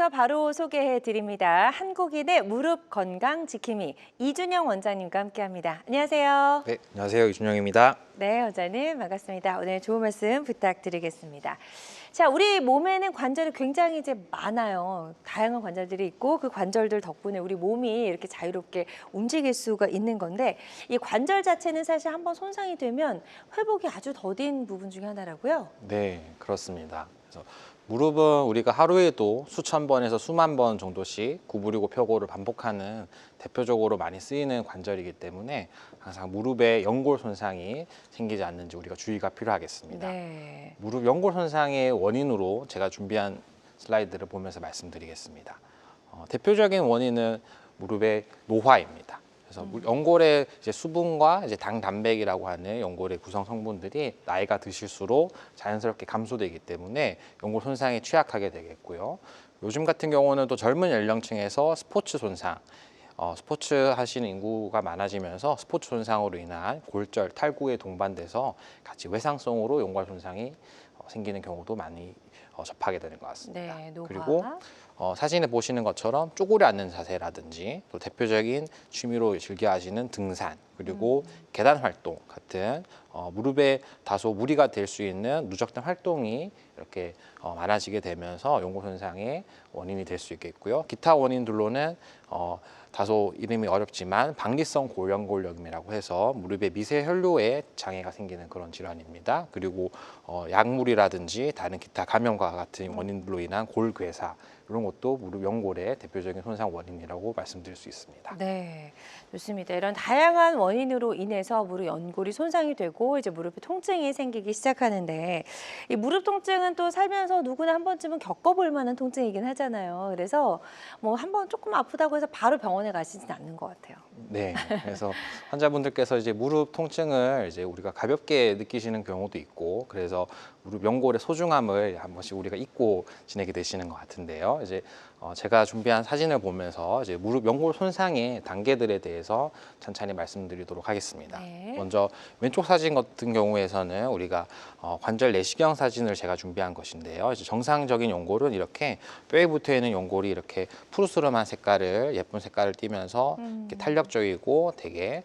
지금부터 바로 소개해 드립니다. 한국인의 무릎 건강 지킴이 이준영 원장님과 함께합니다. 안녕하세요. 네, 안녕하세요. 이준영입니다. 네, 원장님 반갑습니다. 오늘 좋은 말씀 부탁드리겠습니다. 자, 우리 몸에는 관절이 굉장히 이제 많아요. 다양한 관절들이 있고 그 관절들 덕분에 우리 몸이 이렇게 자유롭게 움직일 수가 있는 건데 이 관절 자체는 사실 한번 손상이 되면 회복이 아주 더딘 부분 중에 하나라고요. 네, 그렇습니다. 그래서 무릎은 우리가 하루에도 수천 번에서 수만 번 정도씩 구부리고 펴고를 반복하는 대표적으로 많이 쓰이는 관절이기 때문에 항상 무릎에 연골 손상이 생기지 않는지 우리가 주의가 필요하겠습니다. 네. 무릎 연골 손상의 원인으로 제가 준비한 슬라이드를 보면서 말씀드리겠습니다. 대표적인 원인은 무릎의 노화입니다. 그래서 연골의 이제 수분과 이제 당, 단백이라고 하는 연골의 구성 성분들이 나이가 드실수록 자연스럽게 감소되기 때문에 연골 손상에 취약하게 되겠고요. 요즘 같은 경우는 또 젊은 연령층에서 스포츠 손상, 스포츠 하시는 인구가 많아지면서 스포츠 손상으로 인한 골절, 탈구에 동반돼서 같이 외상성으로 연골 손상이 생기는 경우도 많이 접하게 되는 것 같습니다. 네, 노화. 그리고 사진에 보시는 것처럼 쪼그려 앉는 자세라든지 또 대표적인 취미로 즐겨 하시는 등산 그리고 계단 활동 같은 무릎에 다소 무리가 될 수 있는 누적된 활동이 이렇게 많아지게 되면서 연골 손상의 원인이 될 수 있겠고요. 기타 원인들로는 다소 이름이 어렵지만 박리성 고연골염이라고 해서 무릎에 미세 혈류에 장애가 생기는 그런 질환입니다. 그리고 약물이라든지 다른 기타 감염과 같은 원인들로 인한 골괴사 이런 것도 무릎 연골의 대표적인 손상 원인이라고 말씀드릴 수 있습니다. 네, 좋습니다. 이런 다양한 원인으로 인해서 무릎 연골이 손상이 되고 이제 무릎에 통증이 생기기 시작하는데 이 무릎 통증은 또 살면서 누구나 한 번쯤은 겪어볼 만한 통증이긴 하잖아요. 그래서 뭐 한 번 조금 아프다고 해서 바로 병원에 가시진 않는 것 같아요. 네, 그래서 환자분들께서 이제 무릎 통증을 이제 우리가 가볍게 느끼시는 경우도 있고, 그래서 무릎 연골의 소중함을 한 번씩 우리가 잊고 지내게 되시는 것 같은데요. 이제 제가 준비한 사진을 보면서 이제 무릎 연골 손상의 단계들에 대해서 천천히 말씀드리도록 하겠습니다. 네. 먼저 왼쪽 사진 같은 경우에서는 우리가 관절 내시경 사진을 제가 준비한 것인데요. 이제 정상적인 연골은 이렇게 뼈에 붙어 있는 연골이 이렇게 푸르스름한 색깔을 예쁜 색깔을 띠면서 이렇게 탄력적이고 되게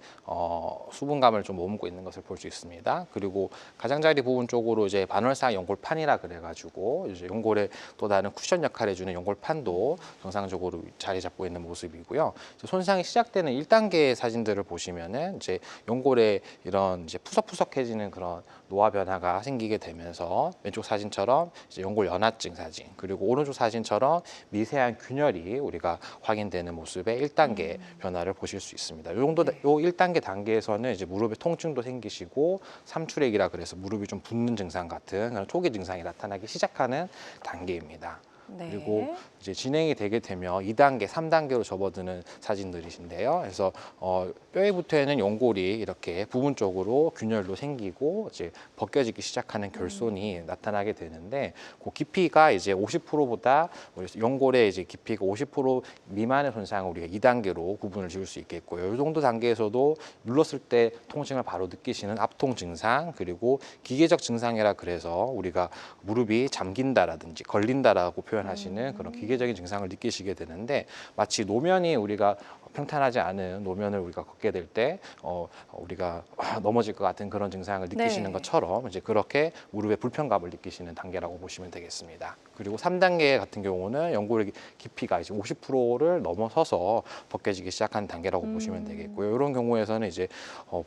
수분감을 좀 머금고 있는 것을 볼 수 있습니다. 그리고 가장자리 부분 쪽으로 이제 반월상 연골판이라 그래가지고 이제 연골에 또 다른 쿠션 역할을 해주는 연골판도 정상적으로 자리 잡고 있는 모습이고요. 손상이 시작되는 1단계 사진들을 보시면은 이제 연골에 이런 이제 푸석푸석해지는 그런 노화 변화가 생기게 되면서 왼쪽 사진처럼 이제 연골 연화증 사진 그리고 오른쪽 사진처럼 미세한 균열이 우리가 확인되는 모습의 1단계 변화를 보실 수 있습니다. 이 정도 요 1단계 단계에서는 이제 무릎에 통증도 생기시고 삼출액이라 그래서 무릎이 좀 붓는 증상 같은 그런 초기 증상이 나타나기 시작하는 단계입니다. 네. 그리고 이제 진행이 되게 되면 2단계, 3단계로 접어드는 사진들이신데요. 그래서 뼈에 붙어 있는 연골이 이렇게 부분적으로 균열도 생기고 이제 벗겨지기 시작하는 결손이 나타나게 되는데 그 깊이가 이제 50%보다 연골의 이제 깊이가 50% 미만의 손상을 우리가 2단계로 구분을 지을 수 있겠고요. 이 정도 단계에서도 눌렀을 때 통증을 바로 느끼시는 압통 증상 그리고 기계적 증상이라 그래서 우리가 무릎이 잠긴다라든지 걸린다라고 표현하시는 그런 기계적인 증상을 느끼시게 되는데 마치 노면이 우리가 평탄하지 않은 노면을 우리가 걷게 될 때 우리가 넘어질 것 같은 그런 증상을 느끼시는 네. 것처럼 이제 그렇게 무릎의 불편감을 느끼시는 단계라고 보시면 되겠습니다. 그리고 3단계 같은 경우는 연골의 깊이가 이제 50%를 넘어서서 벗겨지기 시작하는 단계라고 보시면 되겠고요. 이런 경우에서는 이제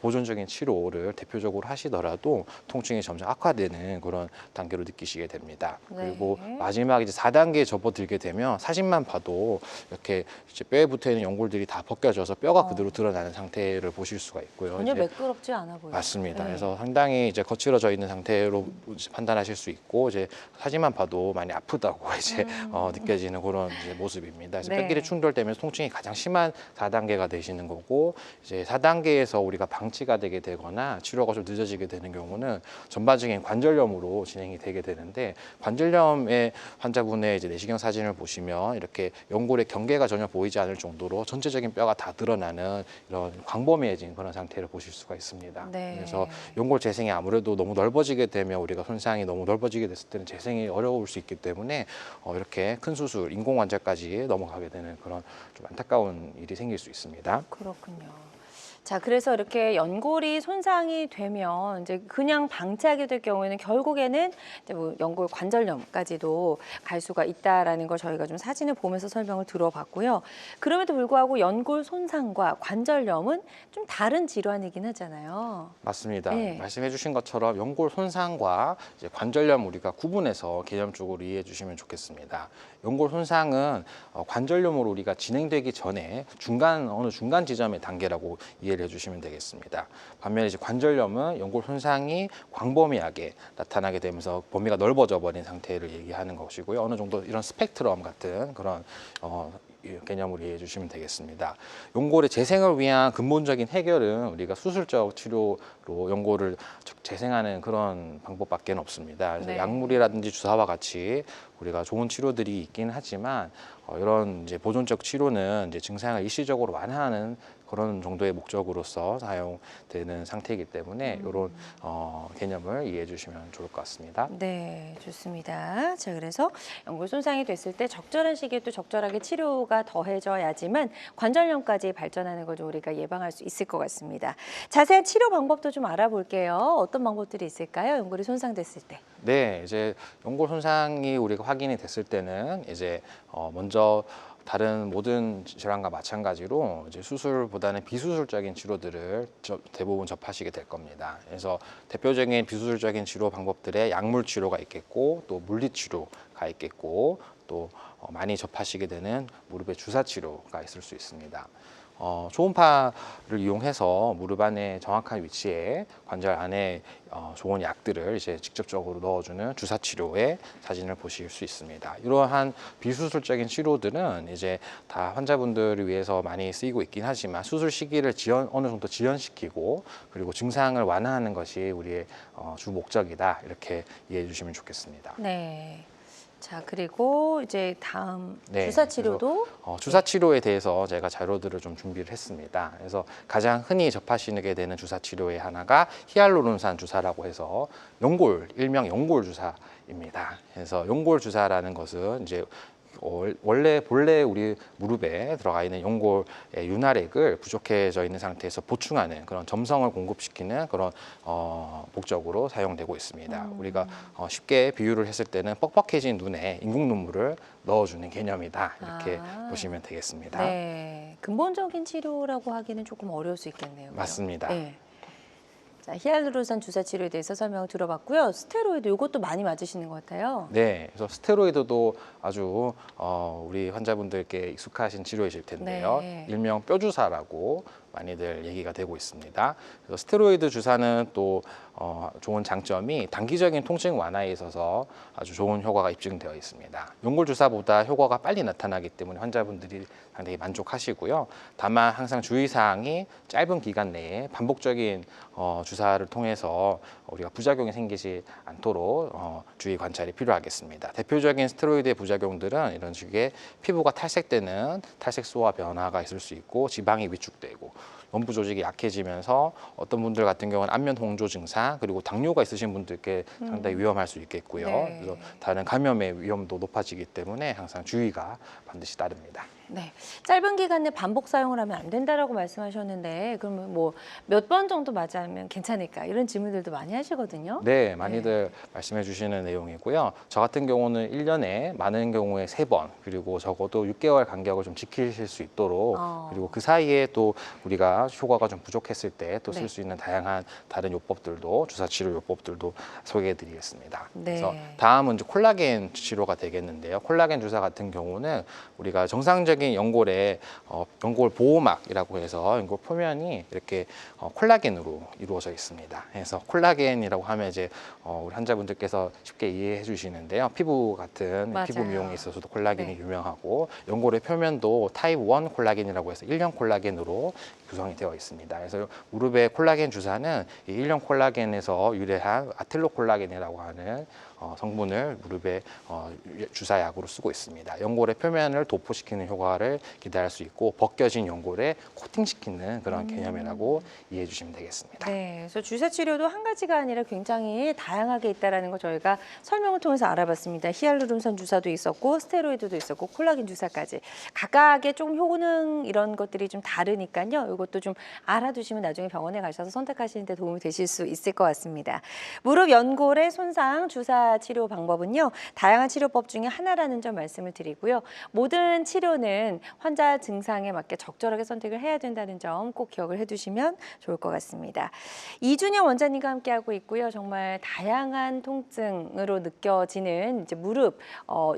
보존적인 치료를 대표적으로 하시더라도 통증이 점점 악화되는 그런 단계로 느끼시게 됩니다. 그리고 네. 마지막 이제 4단계에 접어들게 되면 사진만 봐도 이렇게 이제 뼈에 붙어 있는 연골들이 다 벗겨져서 뼈가 그대로 드러나는 상태를 보실 수가 있고요. 전혀 이제 매끄럽지 않아 보여요. 맞습니다. 네. 그래서 상당히 이제 거칠어져 있는 상태로 판단하실 수 있고 이제 사진만 봐도 많이 아프다고 이제 느껴지는 그런 이제 모습입니다. 그래서 네. 뼈끼리 충돌되면서 통증이 가장 심한 4단계가 되시는 거고 이제 4단계에서 우리가 방치가 되게 되거나 치료가 좀 늦어지게 되는 경우는 전반적인 관절염으로 진행이 되게 되는데 관절염의 환자분의 이제 내시경 사진을 보시면 이렇게 연골의 경계가 전혀 보이지 않을 정도로 전체적인 전체적인 뼈가 다 드러나는 이런 광범위해진 그런 상태를 보실 수가 있습니다. 네. 그래서 연골 재생이 아무래도 너무 넓어지게 되면 우리가 손상이 너무 넓어지게 됐을 때는 재생이 어려울 수 있기 때문에 이렇게 큰 수술, 인공 관절까지 넘어가게 되는 그런 좀 안타까운 일이 생길 수 있습니다. 그렇군요. 자, 그래서 이렇게 연골이 손상이 되면 이제 그냥 방치하게 될 경우에는 결국에는 이제 뭐 연골 관절염까지도 갈 수가 있다라는 걸 저희가 좀 사진을 보면서 설명을 들어봤고요. 그럼에도 불구하고 연골 손상과 관절염은 좀 다른 질환이긴 하잖아요. 맞습니다. 네. 말씀해 주신 것처럼 연골 손상과 이제 관절염 우리가 구분해서 개념적으로 이해해 주시면 좋겠습니다. 연골 손상은 관절염으로 우리가 진행되기 전에 어느 중간 지점의 단계라고 이해를 해주시면 되겠습니다. 반면에 이제 관절염은 연골 손상이 광범위하게 나타나게 되면서 범위가 넓어져 버린 상태를 얘기하는 것이고요. 어느 정도 이런 스펙트럼 같은 그런 개념으로 이해해 주시면 되겠습니다. 연골의 재생을 위한 근본적인 해결은 우리가 수술적 치료로 연골을 재생하는 그런 방법밖에 없습니다. 그래서 네. 약물이라든지 주사와 같이 우리가 좋은 치료들이 있긴 하지만 이런 이제 보존적 치료는 이제 증상을 일시적으로 완화하는 그런 정도의 목적으로서 사용되는 상태이기 때문에 이런 개념을 이해해 주시면 좋을 것 같습니다. 네, 좋습니다. 자, 그래서 연골 손상이 됐을 때 적절한 시기에 또 적절하게 치료가 더해져야지만 관절염까지 발전하는 걸 좀 우리가 예방할 수 있을 것 같습니다. 자세한 치료 방법도 좀 알아볼게요. 어떤 방법들이 있을까요? 연골이 손상됐을 때. 네, 이제 연골 손상이 우리가 확인이 됐을 때는 이제 먼저 다른 모든 질환과 마찬가지로 이제 수술보다는 비수술적인 치료들을 대부분 접하시게 될 겁니다. 그래서 대표적인 비수술적인 치료 방법들의 약물 치료가 있겠고, 또 물리 치료가 있겠고, 또 많이 접하시게 되는 무릎의 주사 치료가 있을 수 있습니다. 초음파를 이용해서 무릎 안에 정확한 위치에 관절 안에 좋은 약들을 이제 직접적으로 넣어주는 주사 치료의 사진을 보실 수 있습니다. 이러한 비수술적인 치료들은 이제 다 환자분들을 위해서 많이 쓰이고 있긴 하지만 수술 시기를 어느 정도 지연시키고 그리고 증상을 완화하는 것이 우리의 주 목적이다 이렇게 이해해 주시면 좋겠습니다. 네. 자, 그리고 이제 다음 네, 주사 치료도 주사 치료에 대해서 제가 자료들을 좀 준비를 했습니다. 그래서 가장 흔히 접하시게 되는 주사 치료의 하나가 히알루론산 주사라고 해서 일명 연골 주사입니다. 그래서 연골 주사라는 것은 이제 본래 우리 무릎에 들어가 있는 연골의 윤활액을 부족해져 있는 상태에서 보충하는 그런 점성을 공급시키는 그런 목적으로 사용되고 있습니다. 우리가 쉽게 비유를 했을 때는 뻑뻑해진 눈에 인공 눈물을 넣어주는 개념이다 이렇게 보시면 되겠습니다. 네, 근본적인 치료라고 하기는 조금 어려울 수 있겠네요. 맞습니다. 네. 자, 히알루론산 주사 치료에 대해서 설명을 들어봤고요. 스테로이드 이것도 많이 맞으시는 것 같아요. 네, 그래서 스테로이드도 아주 우리 환자분들께 익숙하신 치료이실 텐데요. 네. 일명 뼈주사라고 많이들 얘기가 되고 있습니다. 그래서 스테로이드 주사는 또 좋은 장점이 단기적인 통증 완화에 있어서 아주 좋은 효과가 입증되어 있습니다. 연골 주사보다 효과가 빨리 나타나기 때문에 환자분들이 상당히 만족하시고요. 다만 항상 주의사항이 짧은 기간 내에 반복적인 주사를 통해서 우리가 부작용이 생기지 않도록 주의 관찰이 필요하겠습니다. 대표적인 스테로이드의 부작용들은 이런 식의 피부가 탈색되는 탈색소와 변화가 있을 수 있고 지방이 위축되고 연부 조직이 약해지면서 어떤 분들 같은 경우는 안면 홍조 증상 그리고 당뇨가 있으신 분들께 상당히 위험할 수 있겠고요. 네. 그래서 다른 감염의 위험도 높아지기 때문에 항상 주의가 반드시 따릅니다. 네, 짧은 기간 내 반복 사용을 하면 안 된다라고 말씀하셨는데 그러면 뭐 몇 번 정도 맞으면 괜찮을까 이런 질문들도 많이 하시거든요. 네, 많이들 말씀해 주시는 내용이고요. 저 같은 경우는 1년에 많은 경우에 3번 그리고 적어도 6개월 간격을 좀 지키실 수 있도록 그리고 그 사이에 또 우리가 효과가 좀 부족했을 때 또 쓸 수 있는 다양한 다른 요법들도 주사 치료 요법들도 소개해 드리겠습니다. 네. 그래서 다음은 이제 콜라겐 치료가 되겠는데요. 콜라겐 주사 같은 경우는 우리가 정상적인 연골의 연골 보호막이라고 해서 연골 표면이 이렇게 콜라겐으로 이루어져 있습니다. 그래서 콜라겐이라고 하면 이제 우리 환자분들께서 쉽게 이해해 주시는데요. 피부 같은 맞아요. 피부 미용에 있어서도 콜라겐이 네. 유명하고 연골의 표면도 타입 1 콜라겐이라고 해서 1형 콜라겐으로 구성이 되어 있습니다. 그래서 무릎의 콜라겐 주사는 이 1형 콜라겐에서 유래한 아텔로 콜라겐이라고 하는 성분을 무릎에 주사약으로 쓰고 있습니다. 연골의 표면을 도포시키는 효과를 기대할 수 있고 벗겨진 연골에 코팅시키는 그런 개념이라고 이해해 주시면 되겠습니다. 네, 그래서 주사 치료도 한 가지가 아니라 굉장히 다양하게 있다라는 거 저희가 설명을 통해서 알아봤습니다. 히알루론산 주사도 있었고 스테로이드도 있었고 콜라겐 주사까지 각각의 좀 효능 이런 것들이 좀 다르니까요. 이것도 좀 알아두시면 나중에 병원에 가셔서 선택하시는 데 도움이 되실 수 있을 것 같습니다. 무릎 연골의 손상 주사 치료 방법은요. 다양한 치료법 중에 하나라는 점 말씀을 드리고요. 모든 치료는 환자 증상에 맞게 적절하게 선택을 해야 된다는 점 꼭 기억을 해두시면 좋을 것 같습니다. 이준영 원장님과 함께하고 있고요. 정말 다양한 통증으로 느껴지는 이제 무릎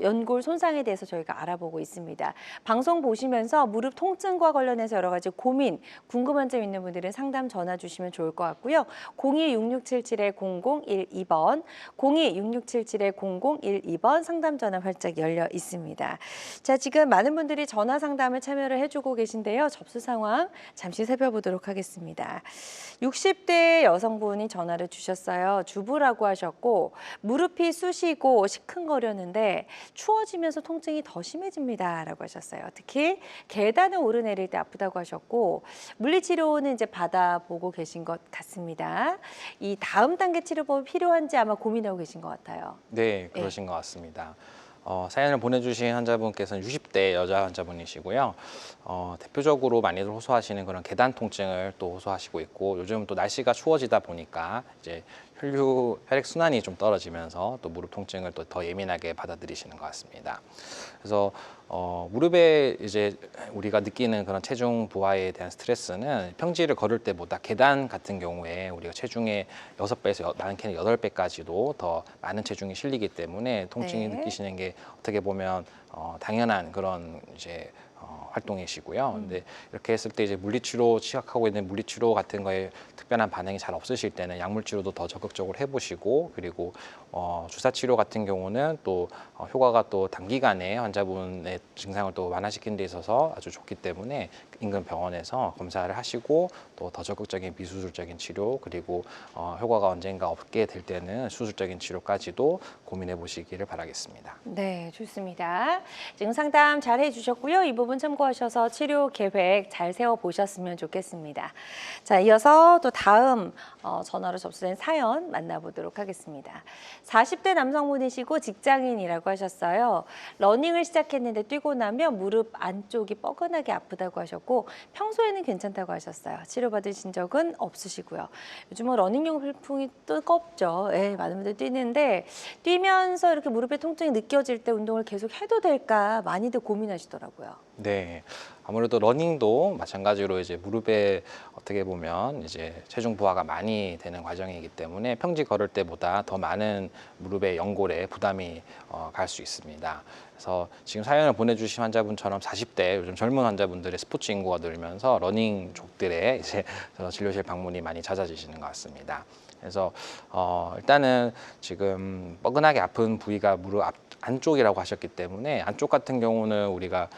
연골 손상에 대해서 저희가 알아보고 있습니다. 방송 보시면서 무릎 통증과 관련해서 여러 가지 고민, 궁금한 점 있는 분들은 상담 전화 주시면 좋을 것 같고요. 02-6677-0012번, 02-6677-0012번 상담 전화 활짝 열려 있습니다. 자, 지금 많은 분들이 전화 상담을 참여를 해주고 계신데요. 접수 상황 잠시 살펴보도록 하겠습니다. 60대 여성분이 전화를 주셨어요. 주부라고 하셨고 무릎이 쑤시고 시큰거렸는데 추워지면서 통증이 더 심해집니다. 라고 하셨어요. 특히 계단을 오르내릴 때 아프다고 하셨고 물리치료는 이제 받아보고 계신 것 같습니다. 이 다음 단계 치료법이 필요한지 아마 고민하고 계신 것 같아요. 네, 그러신 것 같습니다. 사연을 보내주신 환자분께서는 60대 여자 환자분이시고요. 대표적으로 많이들 호소하시는 그런 계단 통증을 또 호소하시고 있고 요즘 또 날씨가 추워지다 보니까 이제 혈액 순환이 좀 떨어지면서 또 무릎 통증을 또 더 예민하게 받아들이시는 것 같습니다. 그래서 무릎에 이제 우리가 느끼는 그런 체중 부하에 대한 스트레스는 평지를 걸을 때보다 계단 같은 경우에 우리가 체중의 6배에서 많게는 8배까지도 더 많은 체중이 실리기 때문에 통증이 네. 느끼시는 게 어떻게 보면 당연한 그런 이제 활동이시고요. 근데 이렇게 했을 때 이제 물리치료 시작하고 있는 물리치료 같은 거에 특별한 반응이 잘 없으실 때는 약물치료도 더 적극적으로 해보시고 그리고 주사치료 같은 경우는 또 효과가 또 단기간에 환자분의 증상을 또 완화시키는 데 있어서 아주 좋기 때문에 인근 병원에서 검사를 하시고 또 더 적극적인 비수술적인 치료 그리고 효과가 언젠가 없게 될 때는 수술적인 치료까지도 고민해 보시기를 바라겠습니다. 네, 좋습니다. 지금 상담 잘 해주셨고요. 이 부분 참고하셔서 치료 계획 잘 세워보셨으면 좋겠습니다. 자, 이어서 또 다음 전화로 접수된 사연 만나보도록 하겠습니다. 40대 남성분이시고 직장인이라고 하셨어요. 러닝을 시작했는데 뛰고 나면 무릎 안쪽이 뻐근하게 아프다고 하셨고 평소에는 괜찮다고 하셨어요. 치료받으신 적은 없으시고요. 요즘은 러닝용 필풍이 뜨겁죠. 예, 많은 분들 뛰는데 뛰면서 이렇게 무릎에 통증이 느껴질 때 운동을 계속 해도 될까 많이들 고민하시더라고요. 네, 아무래도 러닝도 마찬가지로 이제 무릎에 어떻게 보면 이제 체중 부하가 많이 되는 과정이기 때문에 평지 걸을 때보다 더 많은 무릎의 연골에 부담이 갈 수 있습니다. 그래서 지금 사연을 보내주신 환자분처럼 40대 요즘 젊은 환자분들의 스포츠 인구가 늘면서 러닝족들의 이제 진료실 방문이 많이 잦아지시는 것 같습니다. 그래서 일단은 지금 뻐근하게 아픈 부위가 무릎 안쪽이라고 하셨기 때문에 안쪽 같은 경우는 우리가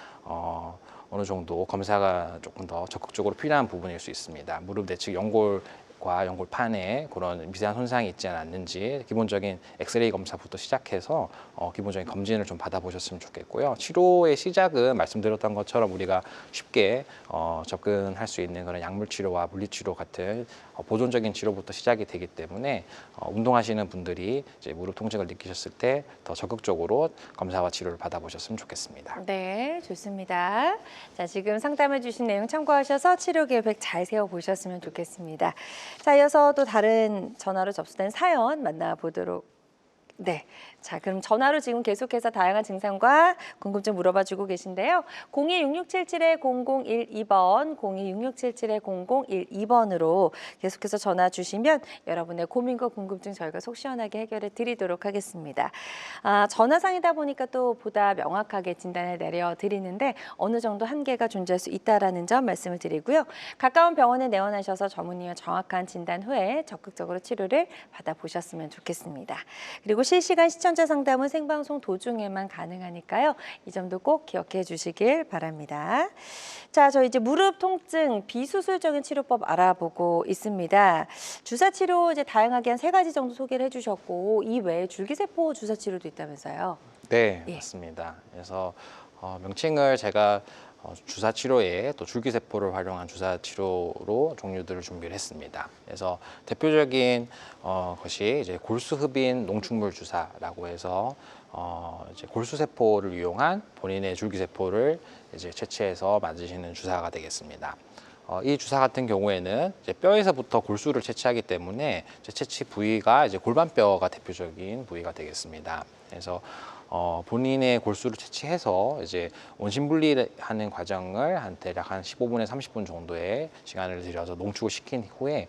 어느 정도 검사가 조금 더 적극적으로 필요한 부분일 수 있습니다. 무릎 내측 연골과 연골판에 그런 미세한 손상이 있지 않았는지 기본적인 엑스레이 검사부터 시작해서 기본적인 검진을 좀 받아보셨으면 좋겠고요. 치료의 시작은 말씀드렸던 것처럼 우리가 쉽게 접근할 수 있는 그런 약물 치료와 물리치료 같은 보존적인 치료부터 시작이 되기 때문에 운동하시는 분들이 이제 무릎 통증을 느끼셨을 때 더 적극적으로 검사와 치료를 받아보셨으면 좋겠습니다. 네, 좋습니다. 자, 지금 상담해 주신 내용 참고하셔서 치료 계획 잘 세워보셨으면 좋겠습니다. 자, 이어서 또 다른 전화로 접수된 사연 만나보도록 네. 자, 그럼 전화로 지금 계속해서 다양한 증상과 궁금증 물어봐주고 계신데요. 02-6677-0012번, 02-6677-0012번으로 계속해서 전화 주시면 여러분의 고민과 궁금증 저희가 속 시원하게 해결해 드리도록 하겠습니다. 전화상이다 보니까 또 보다 명확하게 진단을 내려드리는데 어느 정도 한계가 존재할 수 있다는 점 말씀을 드리고요. 가까운 병원에 내원하셔서 전문의와 정확한 진단 후에 적극적으로 치료를 받아보셨으면 좋겠습니다. 그리고 실시간 시청 환자 상담은 생방송 도중에만 가능하니까요. 이 점도 꼭 기억해 주시길 바랍니다. 자, 저 이제 무릎 통증 비수술적인 치료법 알아보고 있습니다. 주사 치료 이제 다양하게 한 3가지 정도 소개를 해주셨고 이 외에 줄기세포 주사 치료도 있다면서요? 네, 예. 맞습니다. 그래서 명칭을 제가 주사 치료에 또 줄기세포를 활용한 주사 치료로 종류들을 준비를 했습니다. 그래서 대표적인 것이 이제 골수흡인 농축물 주사라고 해서 이제 골수세포를 이용한 본인의 줄기세포를 이제 채취해서 맞으시는 주사가 되겠습니다. 이 주사 같은 경우에는 이제 뼈에서부터 골수를 채취하기 때문에 이제 채취 부위가 이제 골반뼈가 대표적인 부위가 되겠습니다. 그래서 본인의 골수를 채취해서 이제 원심 분리하는 과정을 대략 한 15분에서 30분 정도의 시간을 들여서 농축을 시킨 후에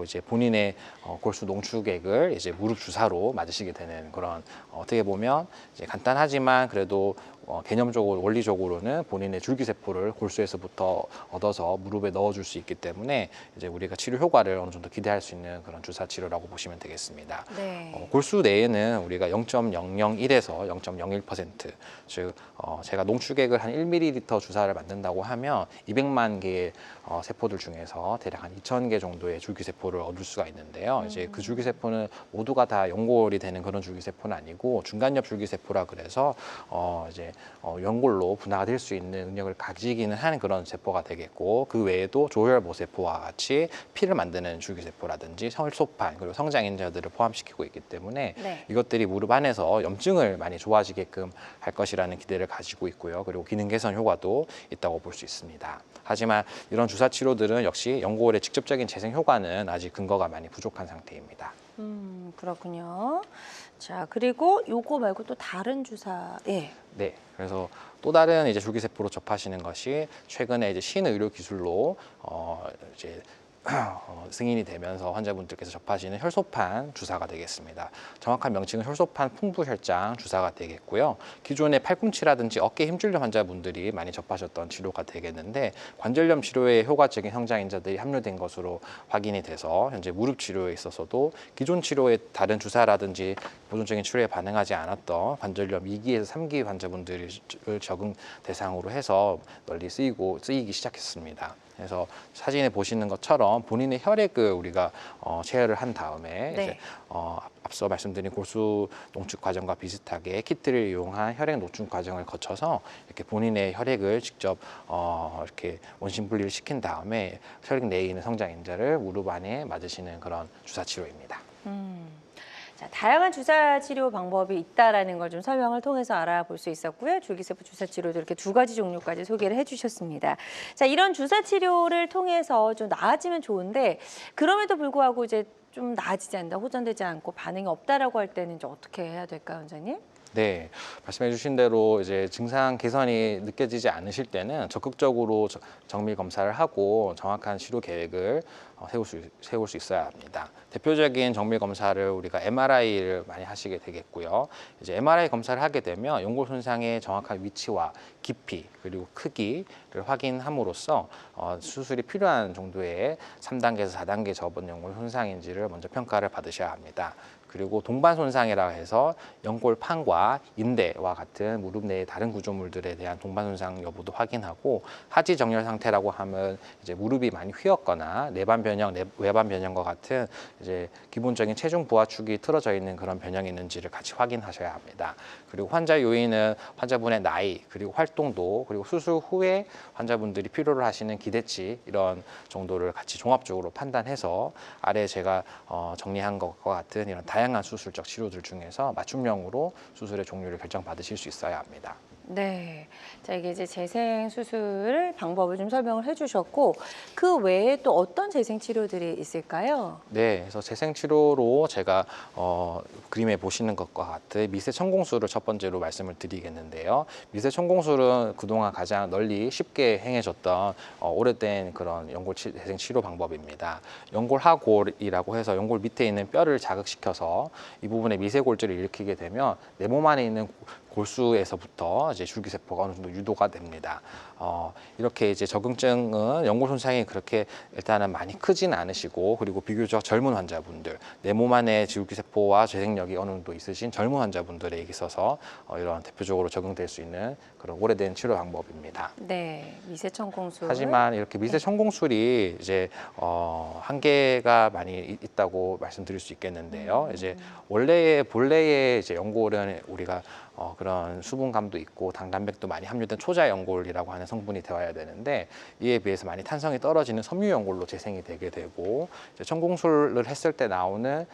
이제 본인의 골수 농축액을 이제 무릎 주사로 맞으시게 되는 그런 어떻게 보면 이제 간단하지만 그래도 개념적으로 원리적으로는 본인의 줄기세포를 골수에서부터 얻어서 무릎에 넣어줄 수 있기 때문에 이제 우리가 치료 효과를 어느 정도 기대할 수 있는 그런 주사 치료라고 보시면 되겠습니다. 네. 골수 내에는 우리가 0.001에서 0.01%, 즉 제가 농축액을 한 1ml 주사를 만든다고 하면 200만 개의 세포들 중에서 대략 한 2,000개 정도의 줄기세포를 얻을 수가 있는데요. 이제 그 줄기세포는 모두가 다 연골이 되는 그런 줄기세포는 아니고 중간엽 줄기세포라 그래서 이제 연골로 분화가 될 수 있는 능력을 가지기는 하는 그런 세포가 되겠고 그 외에도 조혈모세포와 같이 피를 만드는 줄기세포라든지 혈소판 그리고 성장인자들을 포함시키고 있기 때문에 네. 이것들이 무릎 안에서 염증을 많이 좋아지게끔 할 것이라는 기대를 가지고 있고요. 그리고 기능 개선 효과도 있다고 볼 수 있습니다. 하지만 이런 주사 치료들은 역시 연골의 직접적인 재생 효과는 아직 근거가 많이 부족한 상태입니다. 그렇군요. 자, 그리고 요거 말고 또 다른 주사, 예. 네, 그래서 또 다른 이제 줄기세포로 접하시는 것이 최근에 이제 신의료 기술로 이제 승인이 되면서 환자분들께서 접하시는 혈소판 주사가 되겠습니다. 정확한 명칭은 혈소판 풍부혈장 주사가 되겠고요. 기존의 팔꿈치라든지 어깨 힘줄염 환자분들이 많이 접하셨던 치료가 되겠는데 관절염 치료에 효과적인 성장인자들이 함유된 것으로 확인이 돼서 현재 무릎 치료에 있어서도 기존 치료의 다른 주사라든지 보존적인 치료에 반응하지 않았던 관절염 2기에서 3기 환자분들을 적응 대상으로 해서 널리 쓰이기 시작했습니다. 그래서 사진에 보시는 것처럼 본인의 혈액을 우리가 체열을 한 다음에 네. 이제 앞서 말씀드린 골수 농축 과정과 비슷하게 키트를 이용한 혈액 농축 과정을 거쳐서 이렇게 본인의 혈액을 직접 이렇게 원심 분리를 시킨 다음에 혈액 내에 있는 성장인자를 무릎 안에 맞으시는 그런 주사 치료입니다. 자, 다양한 주사 치료 방법이 있다라는 걸 좀 설명을 통해서 알아볼 수 있었고요. 줄기세포 주사 치료도 이렇게 2가지 종류까지 소개를 해주셨습니다. 자, 이런 주사 치료를 통해서 좀 나아지면 좋은데 그럼에도 불구하고 이제 좀 나아지지 않는다, 호전되지 않고 반응이 없다라고 할 때는 이제 어떻게 해야 될까요, 원장님? 네, 말씀해 주신 대로 이제 증상 개선이 느껴지지 않으실 때는 적극적으로 정밀 검사를 하고 정확한 치료 계획을 세울 수 있어야 합니다. 대표적인 정밀 검사를 우리가 MRI를 많이 하시게 되겠고요. 이제 MRI 검사를 하게 되면 연골 손상의 정확한 위치와 깊이 그리고 크기를 확인함으로써 수술이 필요한 정도의 3단계에서 4단계 접은 연골 손상인지를 먼저 평가를 받으셔야 합니다. 그리고 동반 손상이라 해서 연골판과 인대와 같은 무릎 내의 다른 구조물들에 대한 동반 손상 여부도 확인하고 하지 정렬 상태라고 하면 이제 무릎이 많이 휘었거나 내반 변형, 외반 변형과 같은 이제 기본적인 체중 부하축이 틀어져 있는 그런 변형이 있는지를 같이 확인하셔야 합니다. 그리고 환자 요인은 환자분의 나이, 그리고 활동도, 그리고 수술 후에 환자분들이 필요로 하시는 기대치 이런 정도를 같이 종합적으로 판단해서 아래 제가 정리한 것과 같은 이런 다양한 수술적 치료들 중에서 맞춤형으로 수술의 종류를 결정받으실 수 있어야 합니다. 네. 자, 이게 이제 재생 수술 방법을 좀 설명을 해주셨고 그 외에 또 어떤 재생 치료들이 있을까요? 네, 그래서 재생 치료로 제가 그림에 보시는 것과 같은 미세 천공술을 첫 번째로 말씀을 드리겠는데요. 미세 천공술은 그동안 가장 널리 쉽게 행해졌던 오래된 그런 연골 재생 치료 방법입니다. 연골하골이라고 해서 연골 밑에 있는 뼈를 자극시켜서 이 부분에 미세 골절을 일으키게 되면 내 몸 안에 있는 골수에서부터 이제 줄기세포가 어느 정도 유도가 됩니다. 이렇게 이제 적응증은 연골 손상이 그렇게 일단은 많이 크지는 않으시고, 그리고 비교적 젊은 환자분들, 내 몸 안에 줄기세포와 재생력이 어느 정도 있으신 젊은 환자분들에 있어서 이런 대표적으로 적용될 수 있는 그런 오래된 치료 방법입니다. 네, 미세천공술. 하지만 이렇게 미세 천공술이 이제 한계가 많이 있다고 말씀드릴 수 있겠는데요. 이제 본래의 이제 연골은 우리가 그런 수분감도 있고 당단백도 많이 함유된 초자 연골이라고 하는 성분이 되어야 되는데, 이에 비해서 많이 탄성이 떨어지는 섬유 연골로 재생이 되게 되고, 이제 천공술을 했을 때 나오는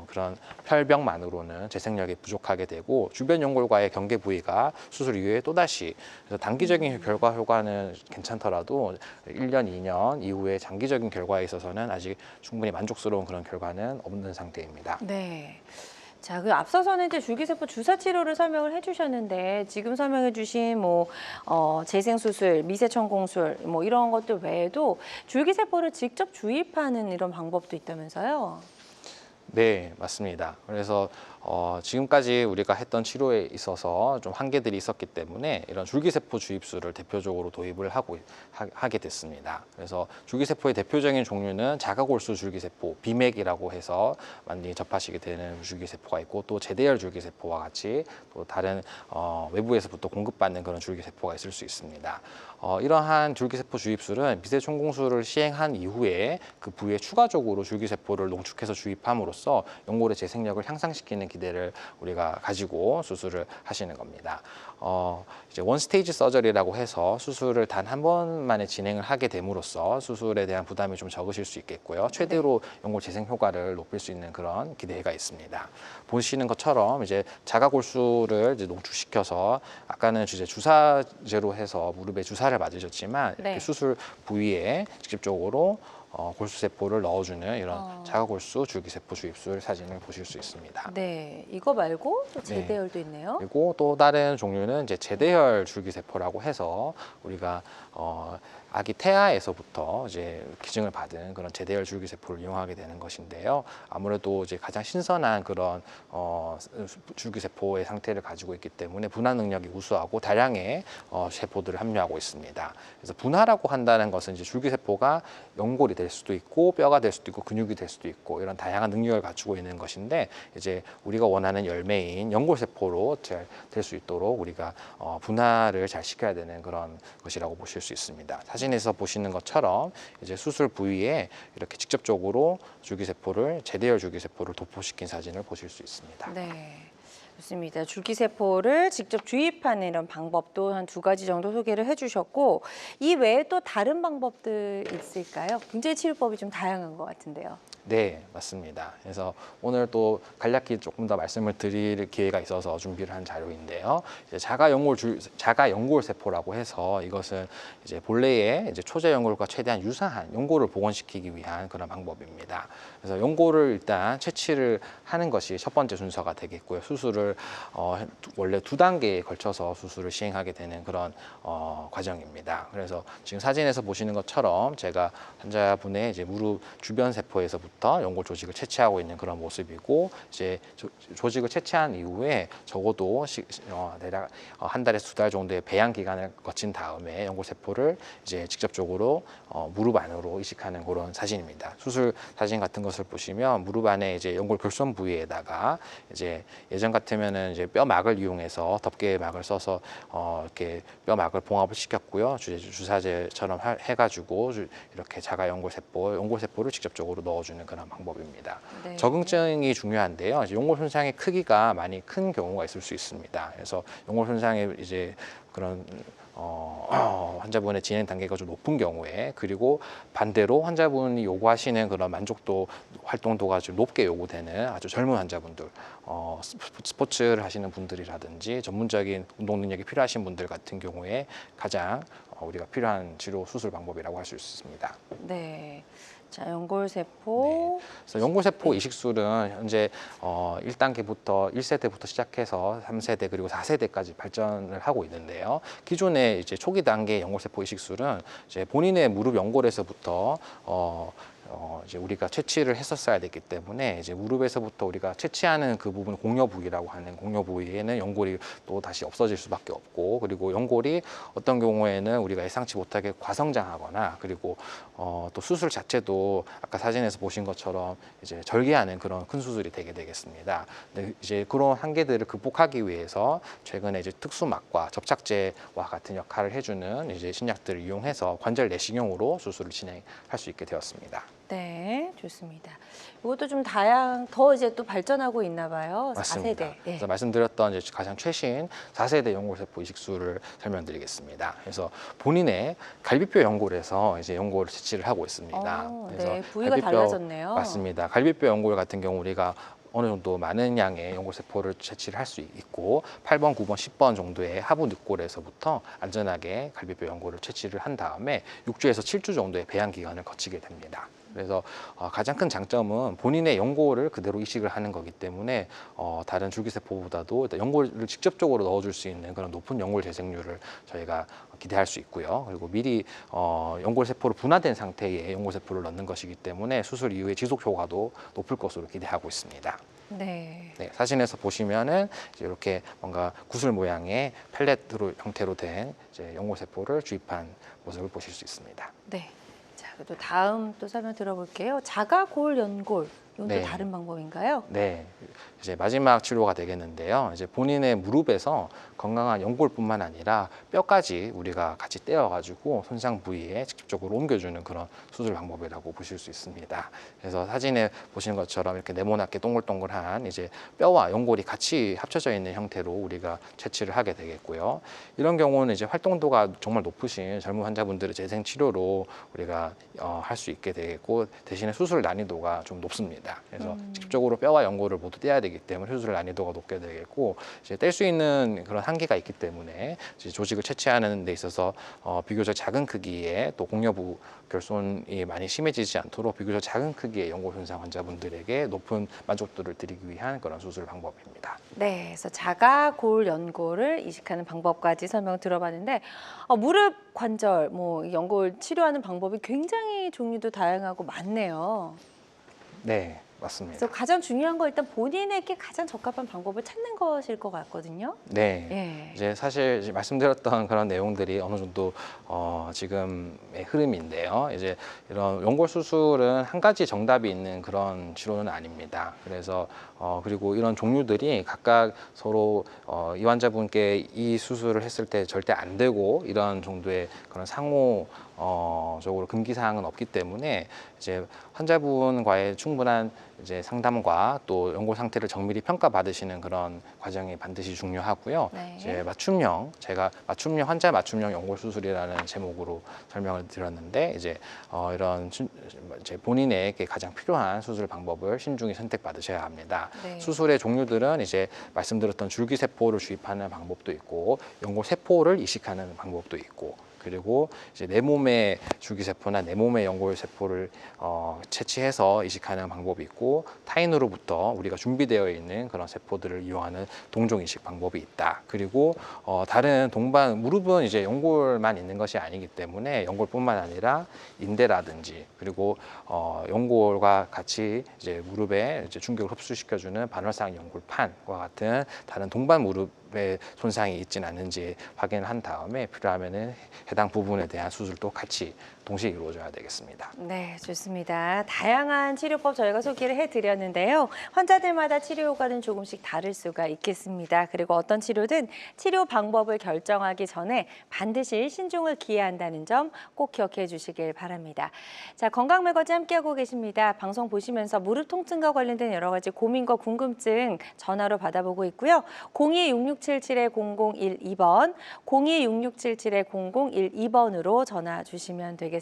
그런 혈병만으로는 재생력이 부족하게 되고, 주변 연골과의 경계 부위가 수술 이후에 또다시, 그래서 단기적인 결과 효과는 괜찮더라도 1년, 2년 이후에 장기적인 결과에 있어서는 아직 충분히 만족스러운 그런 결과는 없는 상태입니다. 네. 자, 그 앞서서는 이제 줄기세포 주사 치료를 설명을 해주셨는데, 지금 설명해주신 재생수술, 미세천공술 뭐 이런 것들 외에도 줄기세포를 직접 주입하는 이런 방법도 있다면서요? 네, 맞습니다. 그래서 지금까지 우리가 했던 치료에 있어서 좀 한계들이 있었기 때문에 이런 줄기세포 주입술을 대표적으로 도입을 하게 됐습니다. 그래서 줄기세포의 대표적인 종류는 자가골수 줄기세포, 비맥이라고 해서 많이 접하시게 되는 줄기세포가 있고, 또 제대열 줄기세포와 같이 또 다른 외부에서부터 공급받는 그런 줄기세포가 있을 수 있습니다. 이러한 줄기세포 주입술은 미세천공술을 시행한 이후에 그 부위에 추가적으로 줄기세포를 농축해서 주입함으로써 연골의 재생력을 향상시키는 기대를 우리가 가지고 수술을 하시는 겁니다. 이제 원 스테이지 서저리라고 해서 수술을 단 한 번만에 진행을 하게 됨으로써 수술에 대한 부담이 좀 적으실 수 있겠고요. 최대로 연골 재생 효과를 높일 수 있는 그런 기대가 있습니다. 보시는 것처럼 이제 자가골수를 이제 농축시켜서, 아까는 이제 주사제로 해서 무릎에 주사를 맞으셨지만, 네. 이렇게 수술 부위에 직접적으로 골수세포를 넣어주는 이런 자가골수 줄기세포 주입술 사진을 보실 수 있습니다. 네, 이거 말고 또 제대열도 있네요. 그리고 또 다른 종류는 이제 제대열 줄기세포라고 해서 우리가 아기 태아에서부터 이제 기증을 받은 그런 제대열 줄기세포를 이용하게 되는 것인데요. 아무래도 이제 가장 신선한 그런 줄기세포의 상태를 가지고 있기 때문에 분화 능력이 우수하고 다량의 세포들을 함유하고 있습니다. 그래서 분화라고 한다는 것은 이제 줄기세포가 연골이 될 수도 있고 뼈가 될 수도 있고 근육이 될 수도 있고 이런 다양한 능력을 갖추고 있는 것인데, 이제 우리가 원하는 열매인 연골세포로 될 수 있도록 우리가 분화를 잘 시켜야 되는 그런 것이라고 보실 수 있습니다. 사진에서 보시는 것처럼 이제 수술 부위에 이렇게 직접적으로 제대열 줄기세포를 도포시킨 사진을 보실 수 있습니다. 네. 좋습니다. 줄기세포를 직접 주입하는 이런 방법도 한 2가지 정도 소개를 해주셨고, 이 외에 또 다른 방법들 있을까요? 굉장히 치료법이 좀 다양한 것 같은데요. 네, 맞습니다. 그래서 오늘 또 간략히 조금 더 말씀을 드릴 기회가 있어서 준비를 한 자료인데요. 이제 자가연골 세포라고 해서, 이것은 이제 본래의 이제 초자 연골과 최대한 유사한 연골을 복원시키기 위한 그런 방법입니다. 그래서 연골을 일단 채취를 하는 것이 첫 번째 순서가 되겠고요. 수술을 원래 2단계에 걸쳐서 수술을 시행하게 되는 그런 과정입니다. 그래서 지금 사진에서 보시는 것처럼 제가 환자분의 이제 무릎 주변 세포에서부터 연골 조직을 채취하고 있는 그런 모습이고, 이제 조직을 채취한 이후에 적어도 대략 한 달에서 2달 정도의 배양 기간을 거친 다음에 연골 세포를 이제 직접적으로 무릎 안으로 이식하는 그런 사진입니다. 수술 사진 같은 것을 보시면 무릎 안에 이제 연골 결손 부위에다가 이제 예전 같으면은 이제 뼈막을 이용해서 덮개 막을 써서 이렇게 뼈막을 봉합을 시켰고요. 주사제처럼 해가지고 이렇게 자가 연골 세포를 직접적으로 넣어주는 그런 방법입니다. 네. 적응증이 중요한데요. 이제 연골 손상의 크기가 많이 큰 경우가 있을 수 있습니다. 그래서 연골 손상의 이제 그런 환자분의 진행 단계가 좀 높은 경우에, 그리고 반대로 환자분이 요구하시는 그런 만족도, 활동도가 좀 높게 요구되는 아주 젊은 환자분들, 스포츠를 하시는 분들이라든지 전문적인 운동 능력이 필요하신 분들 같은 경우에 가장 우리가 필요한 치료 수술 방법이라고 할 수 있습니다. 네. 자, 연골세포. 그래서 연골세포 이식술은 현재 1세대부터 시작해서 3세대 그리고 4세대까지 발전을 하고 있는데요. 기존의 이제 초기 단계 연골세포 이식술은 이제 본인의 무릎 연골에서부터 이제 우리가 채취를 했었어야 됐기 때문에 이제 무릎에서부터 우리가 채취하는 그 부분 공여 부위라고 하는 공여 부위에는 연골이 또 다시 없어질 수밖에 없고, 그리고 연골이 어떤 경우에는 우리가 예상치 못하게 과성장하거나, 그리고 또 수술 자체도 아까 사진에서 보신 것처럼 이제 절개하는 그런 큰 수술이 되게 되겠습니다. 근데 이제 그런 한계들을 극복하기 위해서 최근에 이제 특수막과 접착제와 같은 역할을 해주는 이제 신약들을 이용해서 관절 내시경으로 수술을 진행할 수 있게 되었습니다. 네, 좋습니다. 이것도 좀 더 이제 또 발전하고 있나 봐요. 맞습니다. 4세대. 예. 그래서 말씀드렸던 이제 가장 최신 4세대 연골세포 이식술을 설명드리겠습니다. 그래서 본인의 갈비뼈 연골에서 이제 연골을 채취를 하고 있습니다. 네, 부위가 달라졌네요. 맞습니다. 갈비뼈 연골 같은 경우 우리가 어느 정도 많은 양의 연골세포를 채취를 할 수 있고 8번, 9번, 10번 정도의 하부 늑골에서부터 안전하게 갈비뼈 연골을 채취를 한 다음에 6주에서 7주 정도의 배양 기간을 거치게 됩니다. 그래서 가장 큰 장점은 본인의 연골을 그대로 이식을 하는 거기 때문에 다른 줄기세포보다도 연골을 직접적으로 넣어줄 수 있는 그런 높은 연골 재생률을 저희가 기대할 수 있고요. 그리고 미리 연골세포로 분화된 상태의 연골세포를 넣는 것이기 때문에 수술 이후에 지속 효과도 높을 것으로 기대하고 있습니다. 네. 네, 사진에서 보시면은 이제 이렇게 뭔가 구슬 모양의 펠렛으로 형태로 된 이제 연골세포를 주입한 모습을 보실 수 있습니다. 네. 자, 또 다음 또 설명 들어볼게요. 자가골 연골. 이건 또 네. 다른 방법인가요? 네, 이제 마지막 치료가 되겠는데요. 이제 본인의 무릎에서 건강한 연골뿐만 아니라 뼈까지 우리가 같이 떼어가지고 손상 부위에 직접적으로 옮겨주는 그런 수술 방법이라고 보실 수 있습니다. 그래서 사진에 보시는 것처럼 이렇게 네모나게 동글동글한 이제 뼈와 연골이 같이 합쳐져 있는 형태로 우리가 채취를 하게 되겠고요. 이런 경우는 이제 활동도가 정말 높으신 젊은 환자분들의 재생 치료로 우리가 할 수 있게 되겠고, 대신에 수술 난이도가 좀 높습니다. 그래서 직접적으로 뼈와 연골을 모두 떼야 되기 때문에 수술 난이도가 높게 되겠고, 이제 뗄 수 있는 그런 한계가 있기 때문에 이제 조직을 채취하는 데 있어서 비교적 작은 크기의 또 공여부 결손이 많이 심해지지 않도록 비교적 작은 크기의 연골 손상 환자분들에게 높은 만족도를 드리기 위한 그런 수술 방법입니다. 네, 그래서 자가골 연골을 이식하는 방법까지 설명 들어봤는데 무릎 관절, 뭐 연골 치료하는 방법이 굉장히 종류도 다양하고 많네요. 네, 맞습니다. 그래서 가장 중요한 건 일단 본인에게 가장 적합한 방법을 찾는 것일 것 같거든요. 네. 예. 이제 사실 이제 말씀드렸던 그런 내용들이 어느 정도 지금의 흐름인데요. 이제 이런 연골 수술은 한 가지 정답이 있는 그런 치료는 아닙니다. 그래서 그리고 이런 종류들이 각각 서로 이 환자분께 이 수술을 했을 때 절대 안 되고 이런 정도의 그런 상호 적으로 금기 사항은 없기 때문에 이제 환자분과의 충분한 이제 상담과 또 연골 상태를 정밀히 평가받으시는 그런 과정이 반드시 중요하고요. 네. 이제 제가 환자 맞춤형 연골 수술이라는 제목으로 설명을 드렸는데, 이제 이제 본인에게 가장 필요한 수술 방법을 신중히 선택받으셔야 합니다. 네. 수술의 종류들은 이제 말씀드렸던 줄기세포를 주입하는 방법도 있고, 연골 세포를 이식하는 방법도 있고, 그리고 이제 내 몸의 줄기세포나 내 몸의 연골세포를 채취해서 이식하는 방법이 있고, 타인으로부터 우리가 준비되어 있는 그런 세포들을 이용하는 동종 이식 방법이 있다. 그리고 다른 무릎은 이제 연골만 있는 것이 아니기 때문에 연골뿐만 아니라 인대라든지, 그리고 연골과 같이 이제 무릎에 이제 충격을 흡수시켜주는 반월상 연골판과 같은 다른 동반 무릎의 손상이 있지는 않은지 확인을 한 다음에 필요하면은 해당 부분에 대한 수술도 같이 동시에 이루어져야 되겠습니다. 네, 좋습니다. 다양한 치료법 저희가 소개를 해드렸는데요. 환자들마다 치료 효과는 조금씩 다를 수가 있겠습니다. 그리고 어떤 치료든 치료 방법을 결정하기 전에 반드시 신중을 기해야 한다는 점 꼭 기억해 주시길 바랍니다. 자, 건강매거진 함께하고 계십니다. 방송 보시면서 무릎 통증과 관련된 여러 가지 고민과 궁금증 전화로 받아보고 있고요. 02-6677-0012번, 02-6677-0012번으로 전화 주시면 되겠습니다.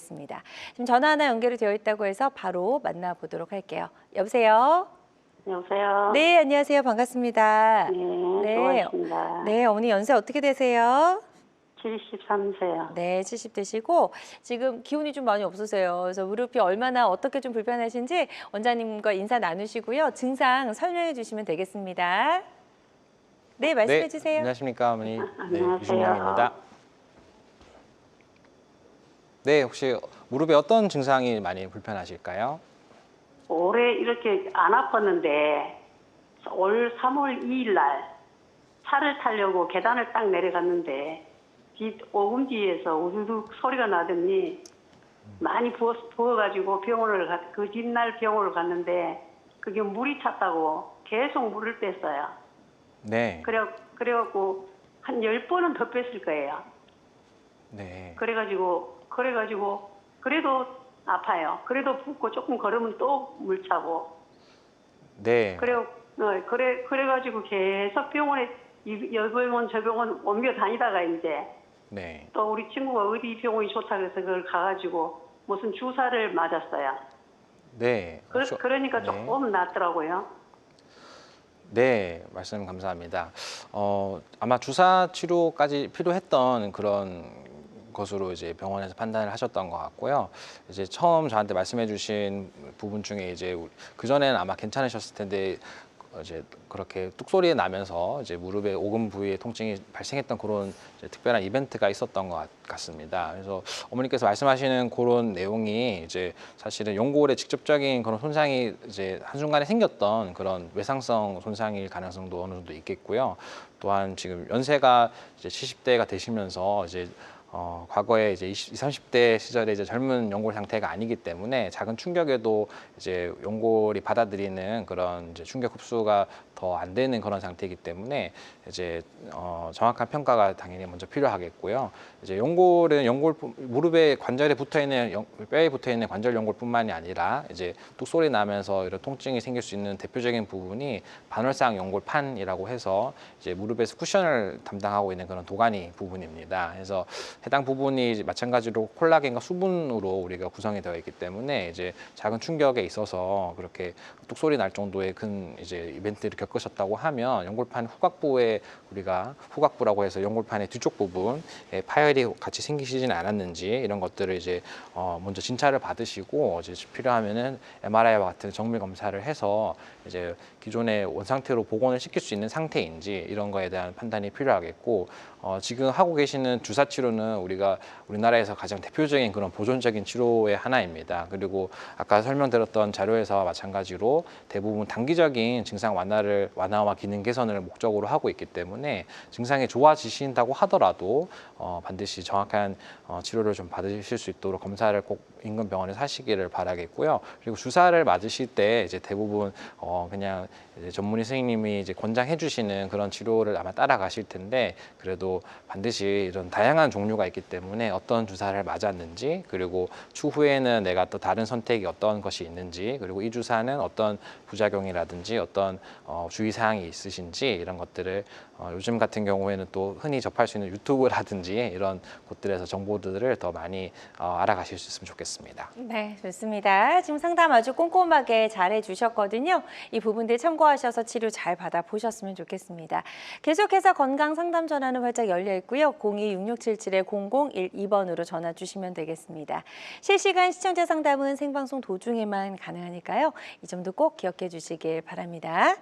지금 전화 하나 연결이 되어 있다고 해서 바로 만나보도록 할게요. 여보세요? 여보세요? 네, 안녕하세요. 반갑습니다. 네, 수고하십니다. 네, 어머니 연세 어떻게 되세요? 73세요. 네, 70대시고 지금 기운이 좀 많이 없으세요. 그래서 무릎이 얼마나 어떻게 좀 불편하신지 원장님과 인사 나누시고요. 증상 설명해 주시면 되겠습니다. 네, 말씀해 네, 주세요. 안녕하십니까, 어머니. 네, 안녕하세요. 유준영입니다. 네, 혹시 무릎에 어떤 증상이 많이 불편하실까요? 올해 이렇게 안 아팠는데 올 3월 2일 날 차를 타려고 계단을 딱 내려갔는데 뒷 오금지에서 우두둑 소리가 나더니 많이 부어가지고 그 뒷날 병원을 갔는데 그게 물이 찼다고 계속 물을 뺐어요. 네. 그래갖고 한 10번은 더 뺐을 거예요. 네. 그래가지고 그래도 아파요. 그래도 붓고 조금 걸으면 또 물 차고. 네. 그래가지고 계속 병원에 이 병원 저 병원 옮겨 다니다가 이제 네. 또 우리 친구가 어디 병원이 좋다 그래서 그걸 가가지고 무슨 주사를 맞았어요. 네. 그러니까 네. 조금 낫더라고요. 네, 말씀 감사합니다. 아마 주사 치료까지 필요했던 그런 것으로 이제 병원에서 판단을 하셨던 것 같고요. 이제 처음 저한테 말씀해주신 부분 중에 이제 그 전에는 아마 괜찮으셨을 텐데 이제 그렇게 뚝소리 나면서 이제 무릎의 오금 부위에 통증이 발생했던 그런 이제 특별한 이벤트가 있었던 것 같습니다. 그래서 어머니께서 말씀하시는 그런 내용이 이제 사실은 연골에 직접적인 그런 손상이 이제 한순간에 생겼던 그런 외상성 손상일 가능성도 어느 정도 있겠고요. 또한 지금 연세가 이제 70대가 되시면서 이제 과거에 이제 20, 30대 시절에 이제 젊은 연골 상태가 아니기 때문에 작은 충격에도 이제 연골이 받아들이는 그런 이제 충격 흡수가 더 안 되는 그런 상태이기 때문에 이제 정확한 평가가 당연히 먼저 필요하겠고요. 이제 연골은 무릎에 관절에 붙어 있는 뼈에 붙어 있는 관절 연골뿐만이 아니라 이제 뚝소리 나면서 이런 통증이 생길 수 있는 대표적인 부분이 반월상 연골판이라고 해서 이제 무릎에서 쿠션을 담당하고 있는 그런 도가니 부분입니다. 그래서 해당 부분이 마찬가지로 콜라겐과 수분으로 우리가 구성이 되어 있기 때문에 이제 작은 충격에 있어서 그렇게 뚝소리 날 정도의 큰 이제 이벤트를 겪으셨다고 하면 연골판 후각부에 우리가 후각부라고 해서 연골판의 뒤쪽 부분에 파열이 같이 생기시지는 않았는지 이런 것들을 이제 먼저 진찰을 받으시고 이제 필요하면은 MRI와 같은 정밀 검사를 해서 이제 기존의 원상태로 복원을 시킬 수 있는 상태인지 이런 거에 대한 판단이 필요하겠고 지금 하고 계시는 주사 치료는 우리나라에서 가장 대표적인 그런 보존적인 치료의 하나입니다. 그리고 아까 설명드렸던 자료에서 마찬가지로 대부분 단기적인 증상 완화와 기능 개선을 목적으로 하고 있기 때문에 증상이 좋아지신다고 하더라도 반드시 정확한 치료를 좀 받으실 수 있도록 검사를 꼭 인근 병원에서 하시기를 바라겠고요. 그리고 주사를 맞으실 때 이제 대부분 그냥 이제 전문의 선생님이 이제 권장해 주시는 그런 치료를 아마 따라가실 텐데 그래도 반드시 이런 다양한 종류가 있기 때문에 어떤 주사를 맞았는지 그리고 추후에는 내가 또 다른 선택이 어떤 것이 있는지 그리고 이 주사는 어떤 부작용이라든지 어떤 주의사항이 있으신지 이런 것들을 요즘 같은 경우에는 또 흔히 접할 수 있는 유튜브라든지 이런 곳들에서 정보들을 더 많이 알아가실 수 있으면 좋겠습니다. 네, 좋습니다. 지금 상담 아주 꼼꼼하게 잘 해주셨거든요. 이 부분들 참고하셔서 치료 잘 받아보셨으면 좋겠습니다. 계속해서 건강 상담 전화는 활짝 열려 있고요. 02-6677-0012번으로 전화 주시면 되겠습니다. 실시간 시청자 상담은 생방송 도중에만 가능하니까요. 이 점도 꼭 기억해 주시길 바랍니다.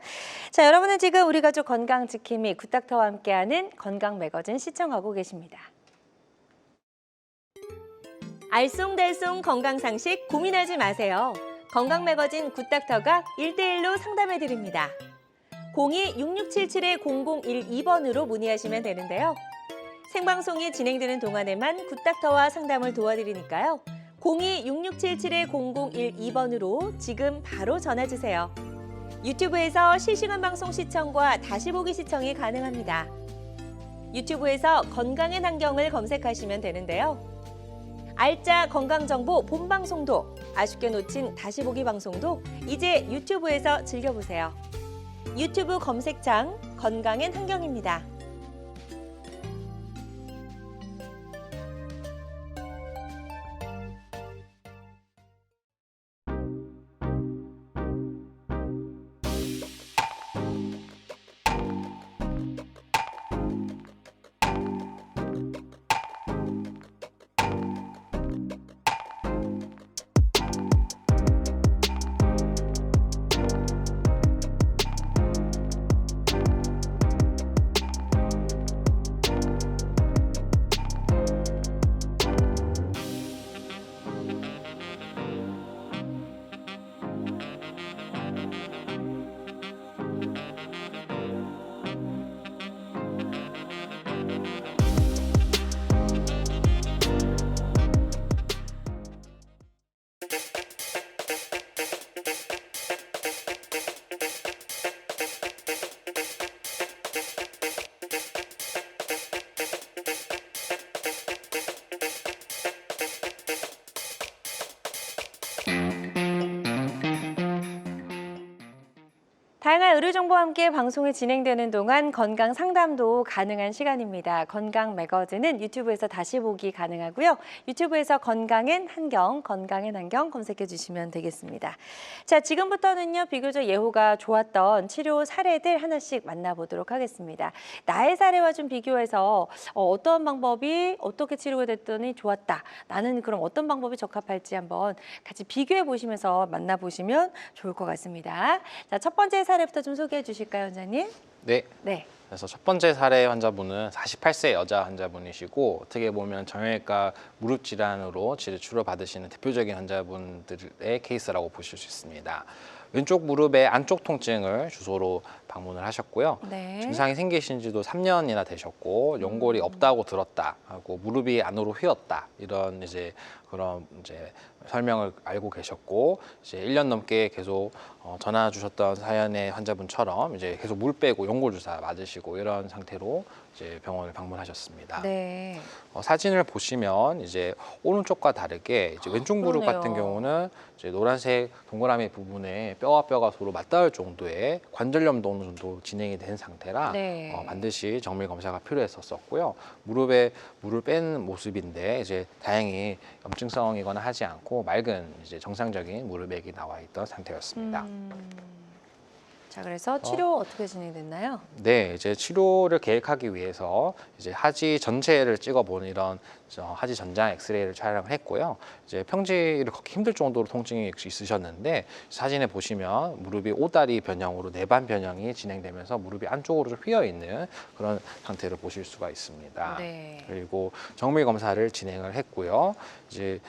자, 여러분은 지금 우리 가족 건강 지킴이 굿닥터와 함께하는 건강 매거진 시청하고 계십니다. 알쏭달쏭 건강상식 고민하지 마세요. 건강 매거진 굿닥터가 1대1로 상담해 드립니다. 02-6677-0012번으로 문의하시면 되는데요. 생방송이 진행되는 동안에만 굿닥터와 상담을 도와드리니까요. 02-6677-0012번으로 지금 바로 전화 주세요. 유튜브에서 실시간 방송 시청과 다시 보기 시청이 가능합니다. 유튜브에서 건강의 환경을 검색하시면 되는데요. 알짜 건강정보 본방송도 아쉽게 놓친 다시 보기 방송도 이제 유튜브에서 즐겨보세요. 유튜브 검색창 건강엔 환경입니다. 의료 정보와 함께 방송이 진행되는 동안 건강 상담도 가능한 시간입니다. 건강 매거진은 유튜브에서 다시 보기 가능하고요. 유튜브에서 건강엔 한경 검색해 주시면 되겠습니다. 자, 지금부터는요, 비교적 예후가 좋았던 치료 사례들 하나씩 만나보도록 하겠습니다. 나의 사례와 좀 비교해서 어떤 방법이 어떻게 치료가 됐더니 좋았다. 나는 그럼 어떤 방법이 적합할지 한번 같이 비교해 보시면서 만나보시면 좋을 것 같습니다. 자, 첫 번째 사례부터 좀 소개해 주실까요, 원장님? 네. 네. 그래서 첫 번째 사례 환자분은 48세 여자 환자분이시고 어떻게 보면 정형외과 무릎 질환으로 치료 받으시는 대표적인 환자분들의 케이스라고 보실 수 있습니다. 왼쪽 무릎의 안쪽 통증을 주소로 방문을 하셨고요. 네. 증상이 생기신 지도 3년이나 되셨고 연골이 없다고 들었다 하고 무릎이 안으로 휘었다 이런 그런 설명을 알고 계셨고 이제 1년 넘게 계속 전화 주셨던 사연의 환자분처럼 이제 계속 물 빼고 연골 주사 맞으시고 이런 상태로 이제 병원을 방문하셨습니다. 네. 사진을 보시면 이제 오른쪽과 다르게 이제 왼쪽 무릎 그러네요. 같은 경우는 이제 노란색 동그라미 부분에 뼈와 뼈가 서로 맞닿을 정도의 관절염도 어느 정도 진행이 된 상태라 네. 반드시 정밀 검사가 필요했었고요. 무릎에 물을 뺀 모습인데 이제 다행히 염증성이거나 하지 않고 맑은 이제 정상적인 무릎액이 나와 있던 상태였습니다. 자, 그래서 치료 어떻게 진행됐나요? 네, 이제 치료를 계획하기 위해서 이제 하지 전체를 찍어보는 이런 하지 전장 엑스레이를 촬영을 했고요. 이제 평지를 걷기 힘들 정도로 통증이 있으셨는데 사진에 보시면 무릎이 오다리 변형으로 내반 변형이 진행되면서 무릎이 안쪽으로 좀 휘어 있는 그런 상태를 보실 수가 있습니다. 네. 그리고 정밀 검사를 진행을 했고요. 이제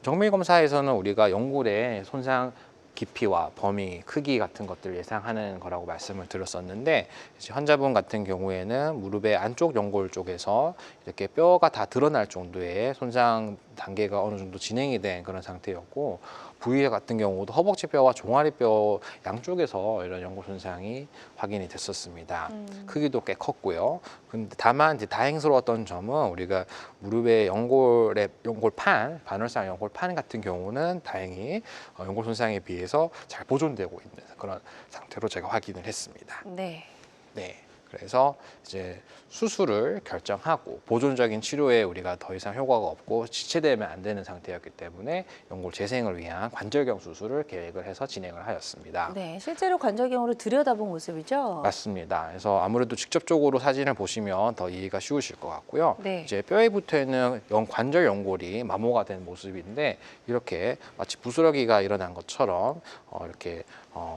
정밀 검사에서는 우리가 연골의 손상 깊이와 범위, 크기 같은 것들을 예상하는 거라고 말씀을 드렸었는데 이제 환자분 같은 경우에는 무릎의 안쪽 연골 쪽에서 이렇게 뼈가 다 드러날 정도의 손상 단계가 어느 정도 진행이 된 그런 상태였고 부위 같은 경우도 허벅지 뼈와 종아리 뼈 양쪽에서 이런 연골 손상이 확인이 됐었습니다. 크기도 꽤 컸고요. 근데 다만 이제 다행스러웠던 점은 우리가 무릎의 연골판, 반월상 연골판 같은 경우는 다행히 연골 손상에 비해서 잘 보존되고 있는 그런 상태로 제가 확인을 했습니다. 네. 네. 그래서 이제 수술을 결정하고 보존적인 치료에 우리가 더 이상 효과가 없고 지체되면 안 되는 상태였기 때문에 연골 재생을 위한 관절경 수술을 계획을 해서 진행을 하였습니다. 네, 실제로 관절경으로 들여다본 모습이죠? 맞습니다. 그래서 아무래도 직접적으로 사진을 보시면 더 이해가 쉬우실 것 같고요. 네. 이제 뼈에 붙어 있는 관절 연골이 마모가 된 모습인데 이렇게 마치 부스러기가 일어난 것처럼 이렇게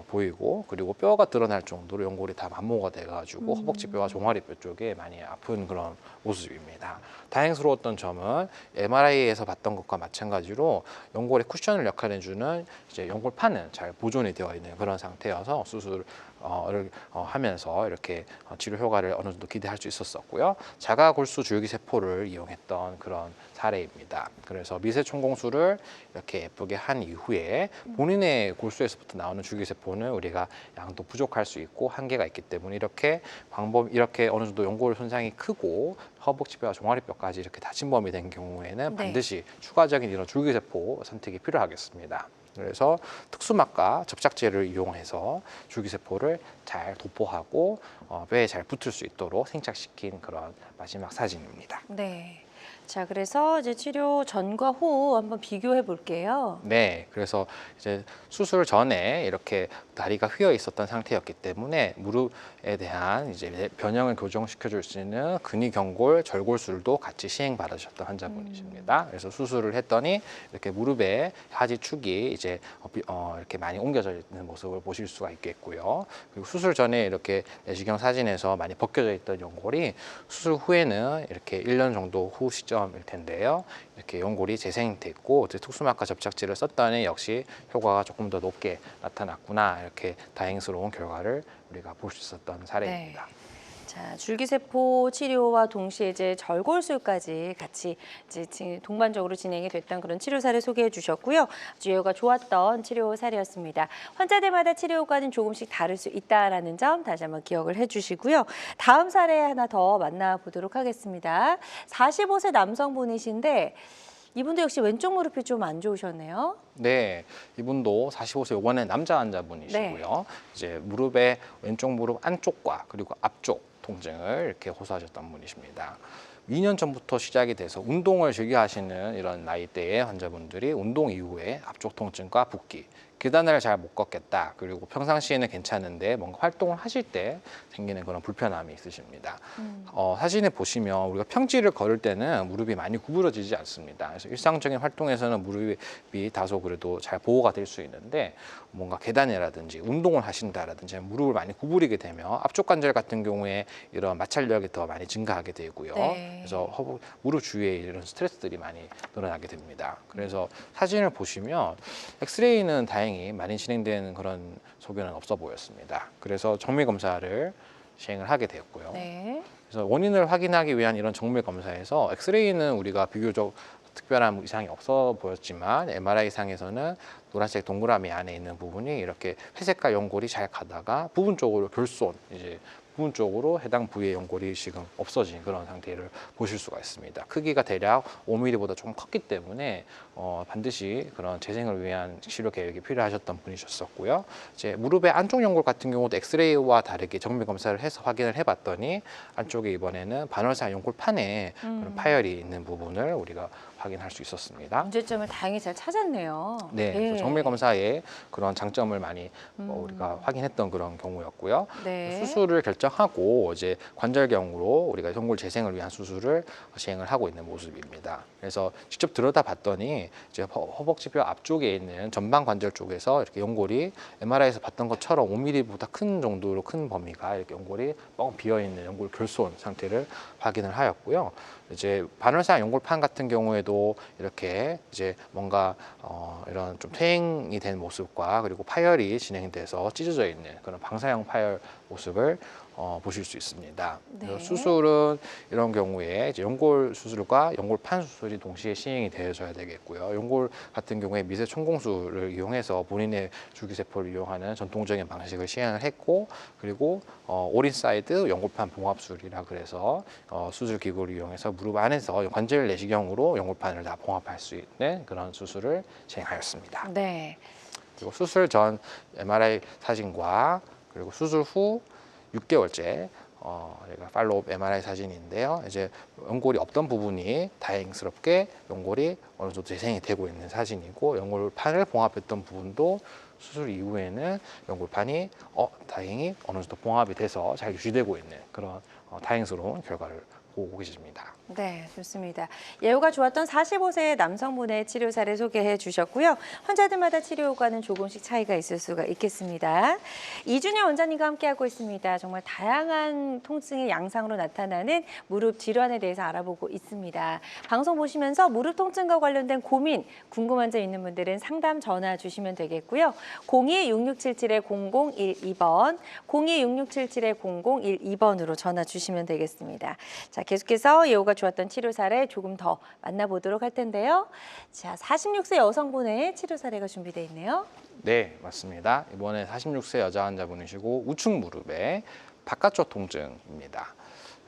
보이고 그리고 뼈가 드러날 정도로 연골이 다 마모가 돼가지고 허벅지 뼈와 종아리 뼈 쪽에 많이 아픈 그런 모습입니다. 다행스러웠던 점은 MRI에서 봤던 것과 마찬가지로 연골의 쿠션을 역할해주는 이제 연골판은 잘 보존이 되어 있는 그런 상태여서 수술을 하면서 이렇게 치료 효과를 어느 정도 기대할 수 있었었고요. 자가골수 줄기세포를 이용했던 그런 사례입니다. 그래서 미세총공술을 이렇게 예쁘게 한 이후에 본인의 골수에서부터 나오는 줄기세포는 우리가 양도 부족할 수 있고 한계가 있기 때문에 이렇게 어느 정도 연골 손상이 크고 허벅지뼈와 종아리뼈까지 이렇게 다침범이 된 경우에는 네. 반드시 추가적인 이런 줄기세포 선택이 필요하겠습니다. 그래서 특수막과 접착제를 이용해서 줄기세포를 잘 도포하고 뼈에 잘 붙을 수 있도록 생착시킨 그런 마지막 사진입니다. 네. 자, 그래서 이제 치료 전과 후 한번 비교해 볼게요. 네, 그래서 이제 수술 전에 이렇게 다리가 휘어 있었던 상태였기 때문에 무릎에 대한 이제 변형을 교정시켜 줄 수 있는 근위경골 절골술도 같이 시행 받으셨던 환자분이십니다. 그래서 수술을 했더니 이렇게 무릎에 하지축이 이제 이렇게 많이 옮겨져 있는 모습을 보실 수가 있겠고요. 그리고 수술 전에 이렇게 내시경 사진에서 많이 벗겨져 있던 연골이 수술 후에는 이렇게 1년 정도 후 시점일 텐데요. 이렇게 연골이 재생됐고 특수막과 접착제를 썼더니 역시 효과가 조금 더 높게 나타났구나 이렇게 다행스러운 결과를 우리가 볼 수 있었던 사례입니다. 네. 자, 줄기세포 치료와 동시에 이제 절골술까지 같이 이제 동반적으로 진행이 됐던 그런 치료 사례 소개해 주셨고요. 아주 예후가 좋았던 치료 사례였습니다. 환자들마다 치료 효과는 조금씩 다를 수 있다라는 점 다시 한번 기억을 해 주시고요. 다음 사례 하나 더 만나보도록 하겠습니다. 45세 남성분이신데 이분도 역시 왼쪽 무릎이 좀 안 좋으셨네요. 네, 이분도 45세 이번에 남자 환자분이시고요. 이제 무릎의 왼쪽 무릎 안쪽과 그리고 앞쪽 통증을 이렇게 호소하셨던 분이십니다. 2년 전부터 시작이 돼서 운동을 즐겨 하시는 이런 나이대의 환자분들이 운동 이후에 앞쪽 통증과 붓기, 계단을 잘 못 걷겠다. 그리고 평상시에는 괜찮은데 뭔가 활동을 하실 때 생기는 그런 불편함이 있으십니다. 사진에 보시면 우리가 평지를 걸을 때는 무릎이 많이 구부러지지 않습니다. 그래서 일상적인 활동에서는 무릎이 다소 그래도 잘 보호가 될 수 있는데 뭔가 계단이라든지 운동을 하신다라든지 무릎을 많이 구부리게 되면 앞쪽 관절 같은 경우에 이런 마찰력이 더 많이 증가하게 되고요. 네. 그래서 무릎 주위에 이런 스트레스들이 많이 늘어나게 됩니다. 그래서 사진을 보시면 엑스레이는 다행히 많이 진행되는 그런 소견은 없어 보였습니다. 그래서 정밀 검사를 시행을 하게 되었고요. 네. 그래서 원인을 확인하기 위한 이런 정밀 검사에서 엑스레이는 우리가 비교적 특별한 이상이 없어 보였지만 MRI 상에서는 노란색 동그라미 안에 있는 부분이 이렇게 회색깔 연골이 잘 가다가 부분적으로 결손, 이제 부분 쪽으로 해당 부위의 연골이 지금 없어진 그런 상태를 보실 수가 있습니다. 크기가 대략 5mm보다 조금 컸기 때문에 반드시 그런 재생을 위한 치료 계획이 필요하셨던 분이셨었고요. 이제 무릎의 안쪽 연골 같은 경우도 엑스레이와 다르게 정밀 검사를 해서 확인을 해봤더니 안쪽에 이번에는 반월사 연골판에 그런 파열이 있는 부분을 우리가 확인할 수 있었습니다. 문제점을 다행히 잘 찾았네요. 네, 그래서 정밀 검사에 그런 장점을 많이 우리가 확인했던 그런 경우였고요. 네. 수술을 결정하고 이제 관절경으로 우리가 연골 재생을 위한 수술을 시행을 하고 있는 모습입니다. 그래서 직접 들여다봤더니 이제 허벅지뼈 앞쪽에 있는 전방 관절 쪽에서 이렇게 연골이 MRI에서 봤던 것처럼 5mm보다 큰 정도로 큰 범위가 이렇게 연골이 뻥 비어 있는 연골 결손 상태를 확인을 하였고요. 이제 반월사 연골판 같은 경우에도 이렇게 이제 뭔가 이런 좀 퇴행이 된 모습과 그리고 파열이 진행돼서 찢어져 있는 그런 방사형 파열 모습을 보실 수 있습니다. 네. 그래서 수술은 이런 경우에 이제 연골 수술과 연골판 수술이 동시에 시행이 되어져야 되겠고요. 연골 같은 경우에 미세 천공술을 이용해서 본인의 줄기세포를 이용하는 전통적인 방식을 시행을 했고, 그리고 올인사이드 연골판 봉합술이라 그래서 수술 기구를 이용해서 무릎 안에서 관절 내시경으로 연골판을 다 봉합할 수 있는 그런 수술을 시행하였습니다. 네. 그리고 수술 전 MRI 사진과 그리고 수술 후 6개월째 저희가 팔로우업 MRI 사진인데요. 이제 연골이 없던 부분이 다행스럽게 연골이 어느 정도 재생이 되고 있는 사진이고, 연골판을 봉합했던 부분도 수술 이후에는 연골판이 다행히 어느 정도 봉합이 돼서 잘 유지되고 있는 그런 다행스러운 결과를 보고 계십니다. 네, 좋습니다. 예후가 좋았던 45세 남성분의 치료사를 소개해 주셨고요. 환자들마다 치료 효과는 조금씩 차이가 있을 수가 있겠습니다. 이준현 원장님과 함께하고 있습니다. 정말 다양한 통증의 양상으로 나타나는 무릎 질환에 대해서 알아보고 있습니다. 방송 보시면서 무릎 통증과 관련된 고민, 궁금한 점 있는 분들은 상담 전화 주시면 되겠고요. 02-6677-0012번, 02-6677-0012번으로 전화 주시면 되겠습니다. 자, 계속해서 예후가 좋았던 치료 사례 조금 더 만나보도록 할 텐데요. 자, 46세 여성분의 치료 사례가 준비되어 있네요. 네, 맞습니다. 이번에 46세 여자 환자분이시고 우측 무릎의 바깥쪽 통증입니다.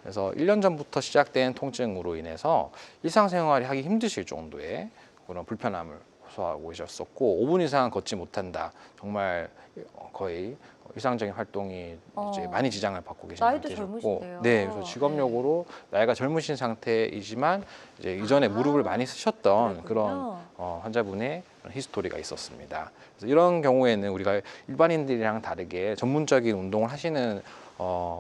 그래서 1년 전부터 시작된 통증으로 인해서 일상생활이 하기 힘드실 정도의 그런 불편함을 호소하고 계셨었고, 5분 이상 걷지 못한다. 정말 거의 일상적인 활동이 이제 많이 지장을 받고 계신 나이도 상태셨고, 젊으신데요. 네, 그래서 직업력으로 나이가 젊으신 상태이지만 이제 이전에 무릎을 많이 쓰셨던 그렇군요. 그런 환자분의 히스토리가 있었습니다. 그래서 이런 경우에는 우리가 일반인들이랑 다르게 전문적인 운동을 하시는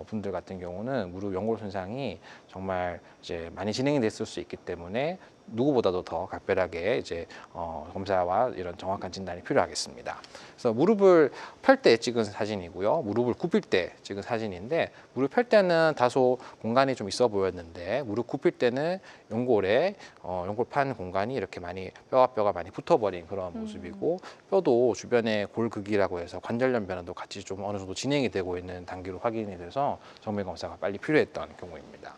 분들 같은 경우는 무릎 연골 손상이 정말 이제 많이 진행이 됐을 수 있기 때문에 누구보다도 더 각별하게 이제 검사와 이런 정확한 진단이 필요하겠습니다. 그래서 무릎을 펼 때 찍은 사진이고요. 무릎을 굽힐 때 찍은 사진인데, 무릎 펼 때는 다소 공간이 좀 있어 보였는데, 무릎 굽힐 때는 연골에 연골판 공간이 이렇게 많이 뼈가 많이 붙어버린 그런 모습이고, 뼈도 주변에 골극이라고 해서 관절염 변화도 같이 좀 어느 정도 진행이 되고 있는 단계로 확인이 돼서 정밀 검사가 빨리 필요했던 경우입니다.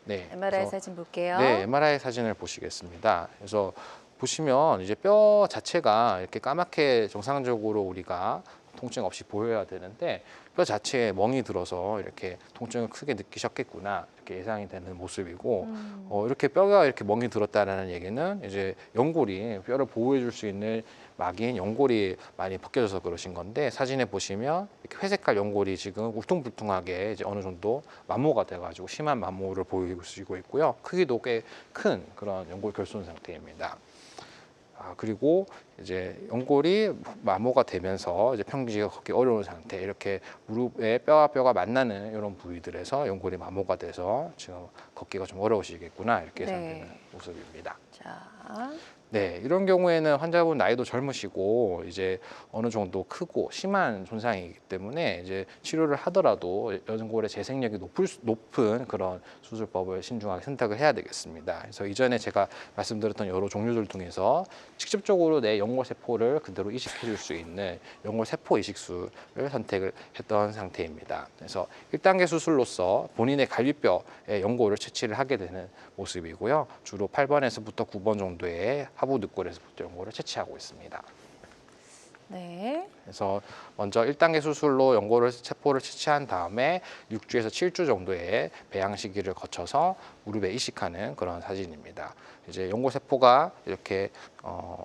네, MRI 그래서 사진 볼게요. 네, MRI 사진을 보시겠습니다. 그래서 보시면 이제 뼈 자체가 이렇게 까맣게 정상적으로 우리가 통증 없이 보여야 되는데 뼈 자체에 멍이 들어서 이렇게 통증을 크게 느끼셨겠구나 이렇게 예상이 되는 모습이고 이렇게 뼈가 이렇게 멍이 들었다는 얘기는 이제 연골이 뼈를 보호해 줄 수 있는 막인 연골이 많이 벗겨져서 그러신 건데 사진에 보시면 이렇게 회색깔 연골이 지금 울퉁불퉁하게 이제 어느 정도 만모가 돼가지고 심한 만모를 보이고 있고요. 크기도 꽤 큰 그런 연골 결손 상태입니다. 그리고 이제 연골이 마모가 되면서 이제 평지가 걷기 어려운 상태 이렇게 무릎에 뼈와 뼈가 만나는 이런 부위들에서 연골이 마모가 돼서 지금 걷기가 좀 어려우시겠구나 이렇게 예상되는 모습입니다. 자, 네, 이런 경우에는 환자분 나이도 젊으시고 이제 어느 정도 크고 심한 손상이기 때문에 이제 치료를 하더라도 연골의 재생력이 높은 그런 수술법을 신중하게 선택을 해야 되겠습니다. 그래서 이전에 제가 말씀드렸던 여러 종류들 중에서 직접적으로 내 연골 세포를 그대로 이식해 줄 수 있는 연골 세포 이식술을 선택을 했던 상태입니다. 그래서 1단계 수술로서 본인의 갈비뼈에 연골을 채취를 하게 되는 모습이고요. 주로 8번에서부터 9번 정도의 하부 늑골에서부터 연골을 채취하고 있습니다. 네. 그래서 먼저 1단계 수술로 연골을 세포를 채취한 다음에 6주에서 7주 정도의 배양 시기를 거쳐서 무릎에 이식하는 그런 사진입니다. 이제 연골 세포가 이렇게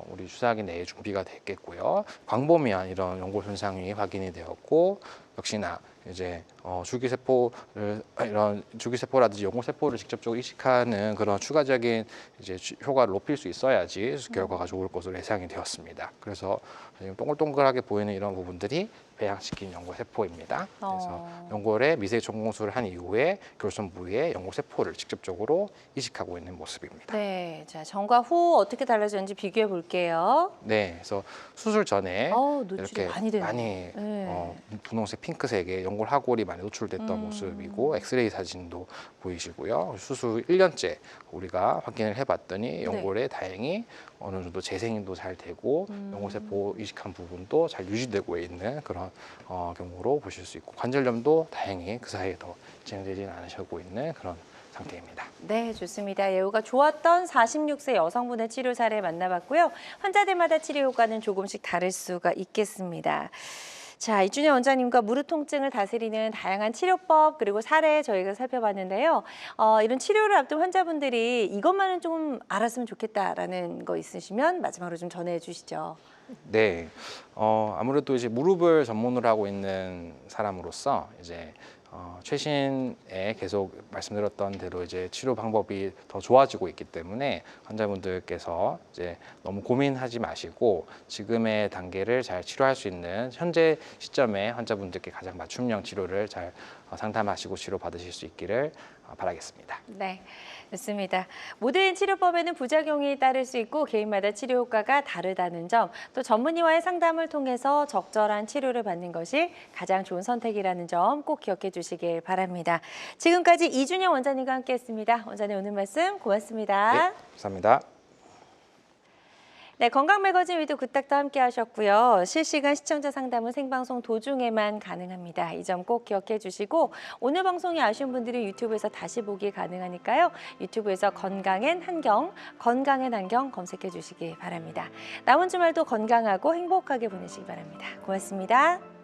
우리 주사기 내에 준비가 됐겠고요. 광범위한 이런 연골 손상이 확인이 되었고 역시나 이제 줄기세포를 이런 줄기세포라든지 연골세포를 직접적으로 이식하는 그런 추가적인 이제 효과를 높일 수 있어야지 수술 결과가 좋을 것으로 예상이 되었습니다. 그래서 지금 동글동글하게 보이는 이런 부분들이 배양시킨 연골세포입니다. 그래서 연골에 미세 전공술을 한 이후에 결손 부위에 연골세포를 직접적으로 이식하고 있는 모습입니다. 네. 자, 전과 후 어떻게 달라졌는지 비교해 볼게요. 네, 그래서 수술 전에 노출이 이렇게 많이 되네요. 많이 분홍색, 핑크색의 연골 하골이 많이 노출됐던 모습이고 엑스레이 사진도 보이시고요. 수술 1년째 우리가 확인을 해봤더니 연골에 다행히 어느 정도 재생도 잘 되고 연골세포 이식한 부분도 잘 유지되고 있는 그런 경우로 보실 수 있고 관절염도 다행히 그 사이에 더 진행되지는 않으시고 있는 그런 상태입니다. 네, 좋습니다. 예후가 좋았던 46세 여성분의 치료 사례 만나봤고요. 환자들마다 치료 효과는 조금씩 다를 수가 있겠습니다. 자, 이준현 원장님과 무릎 통증을 다스리는 다양한 치료법 그리고 사례 저희가 살펴봤는데요. 이런 치료를 앞둔 환자분들이 이것만은 좀 알았으면 좋겠다라는 거 있으시면 마지막으로 좀 전해 주시죠. 네, 아무래도 이제 무릎을 전문으로 하고 있는 사람으로서 이제 최신에 계속 말씀드렸던 대로 이제 치료 방법이 더 좋아지고 있기 때문에 환자분들께서 이제 너무 고민하지 마시고 지금의 단계를 잘 치료할 수 있는 현재 시점에 환자분들께 가장 맞춤형 치료를 잘 상담하시고 치료 받으실 수 있기를 바라겠습니다. 네, 좋습니다. 모든 치료법에는 부작용이 따를 수 있고 개인마다 치료 효과가 다르다는 점, 또 전문의와의 상담을 통해서 적절한 치료를 받는 것이 가장 좋은 선택이라는 점 꼭 기억해 주시길 바랍니다. 지금까지 이준현 원장님과 함께했습니다. 원장님 오늘 말씀 고맙습니다. 네, 감사합니다. 네, 건강 매거진 위드 굿닥도 함께 하셨고요. 실시간 시청자 상담은 생방송 도중에만 가능합니다. 이 점 꼭 기억해 주시고 오늘 방송이 아쉬운 분들은 유튜브에서 다시 보기 가능하니까요. 유튜브에서 건강엔 한경 검색해 주시기 바랍니다. 남은 주말도 건강하고 행복하게 보내시기 바랍니다. 고맙습니다.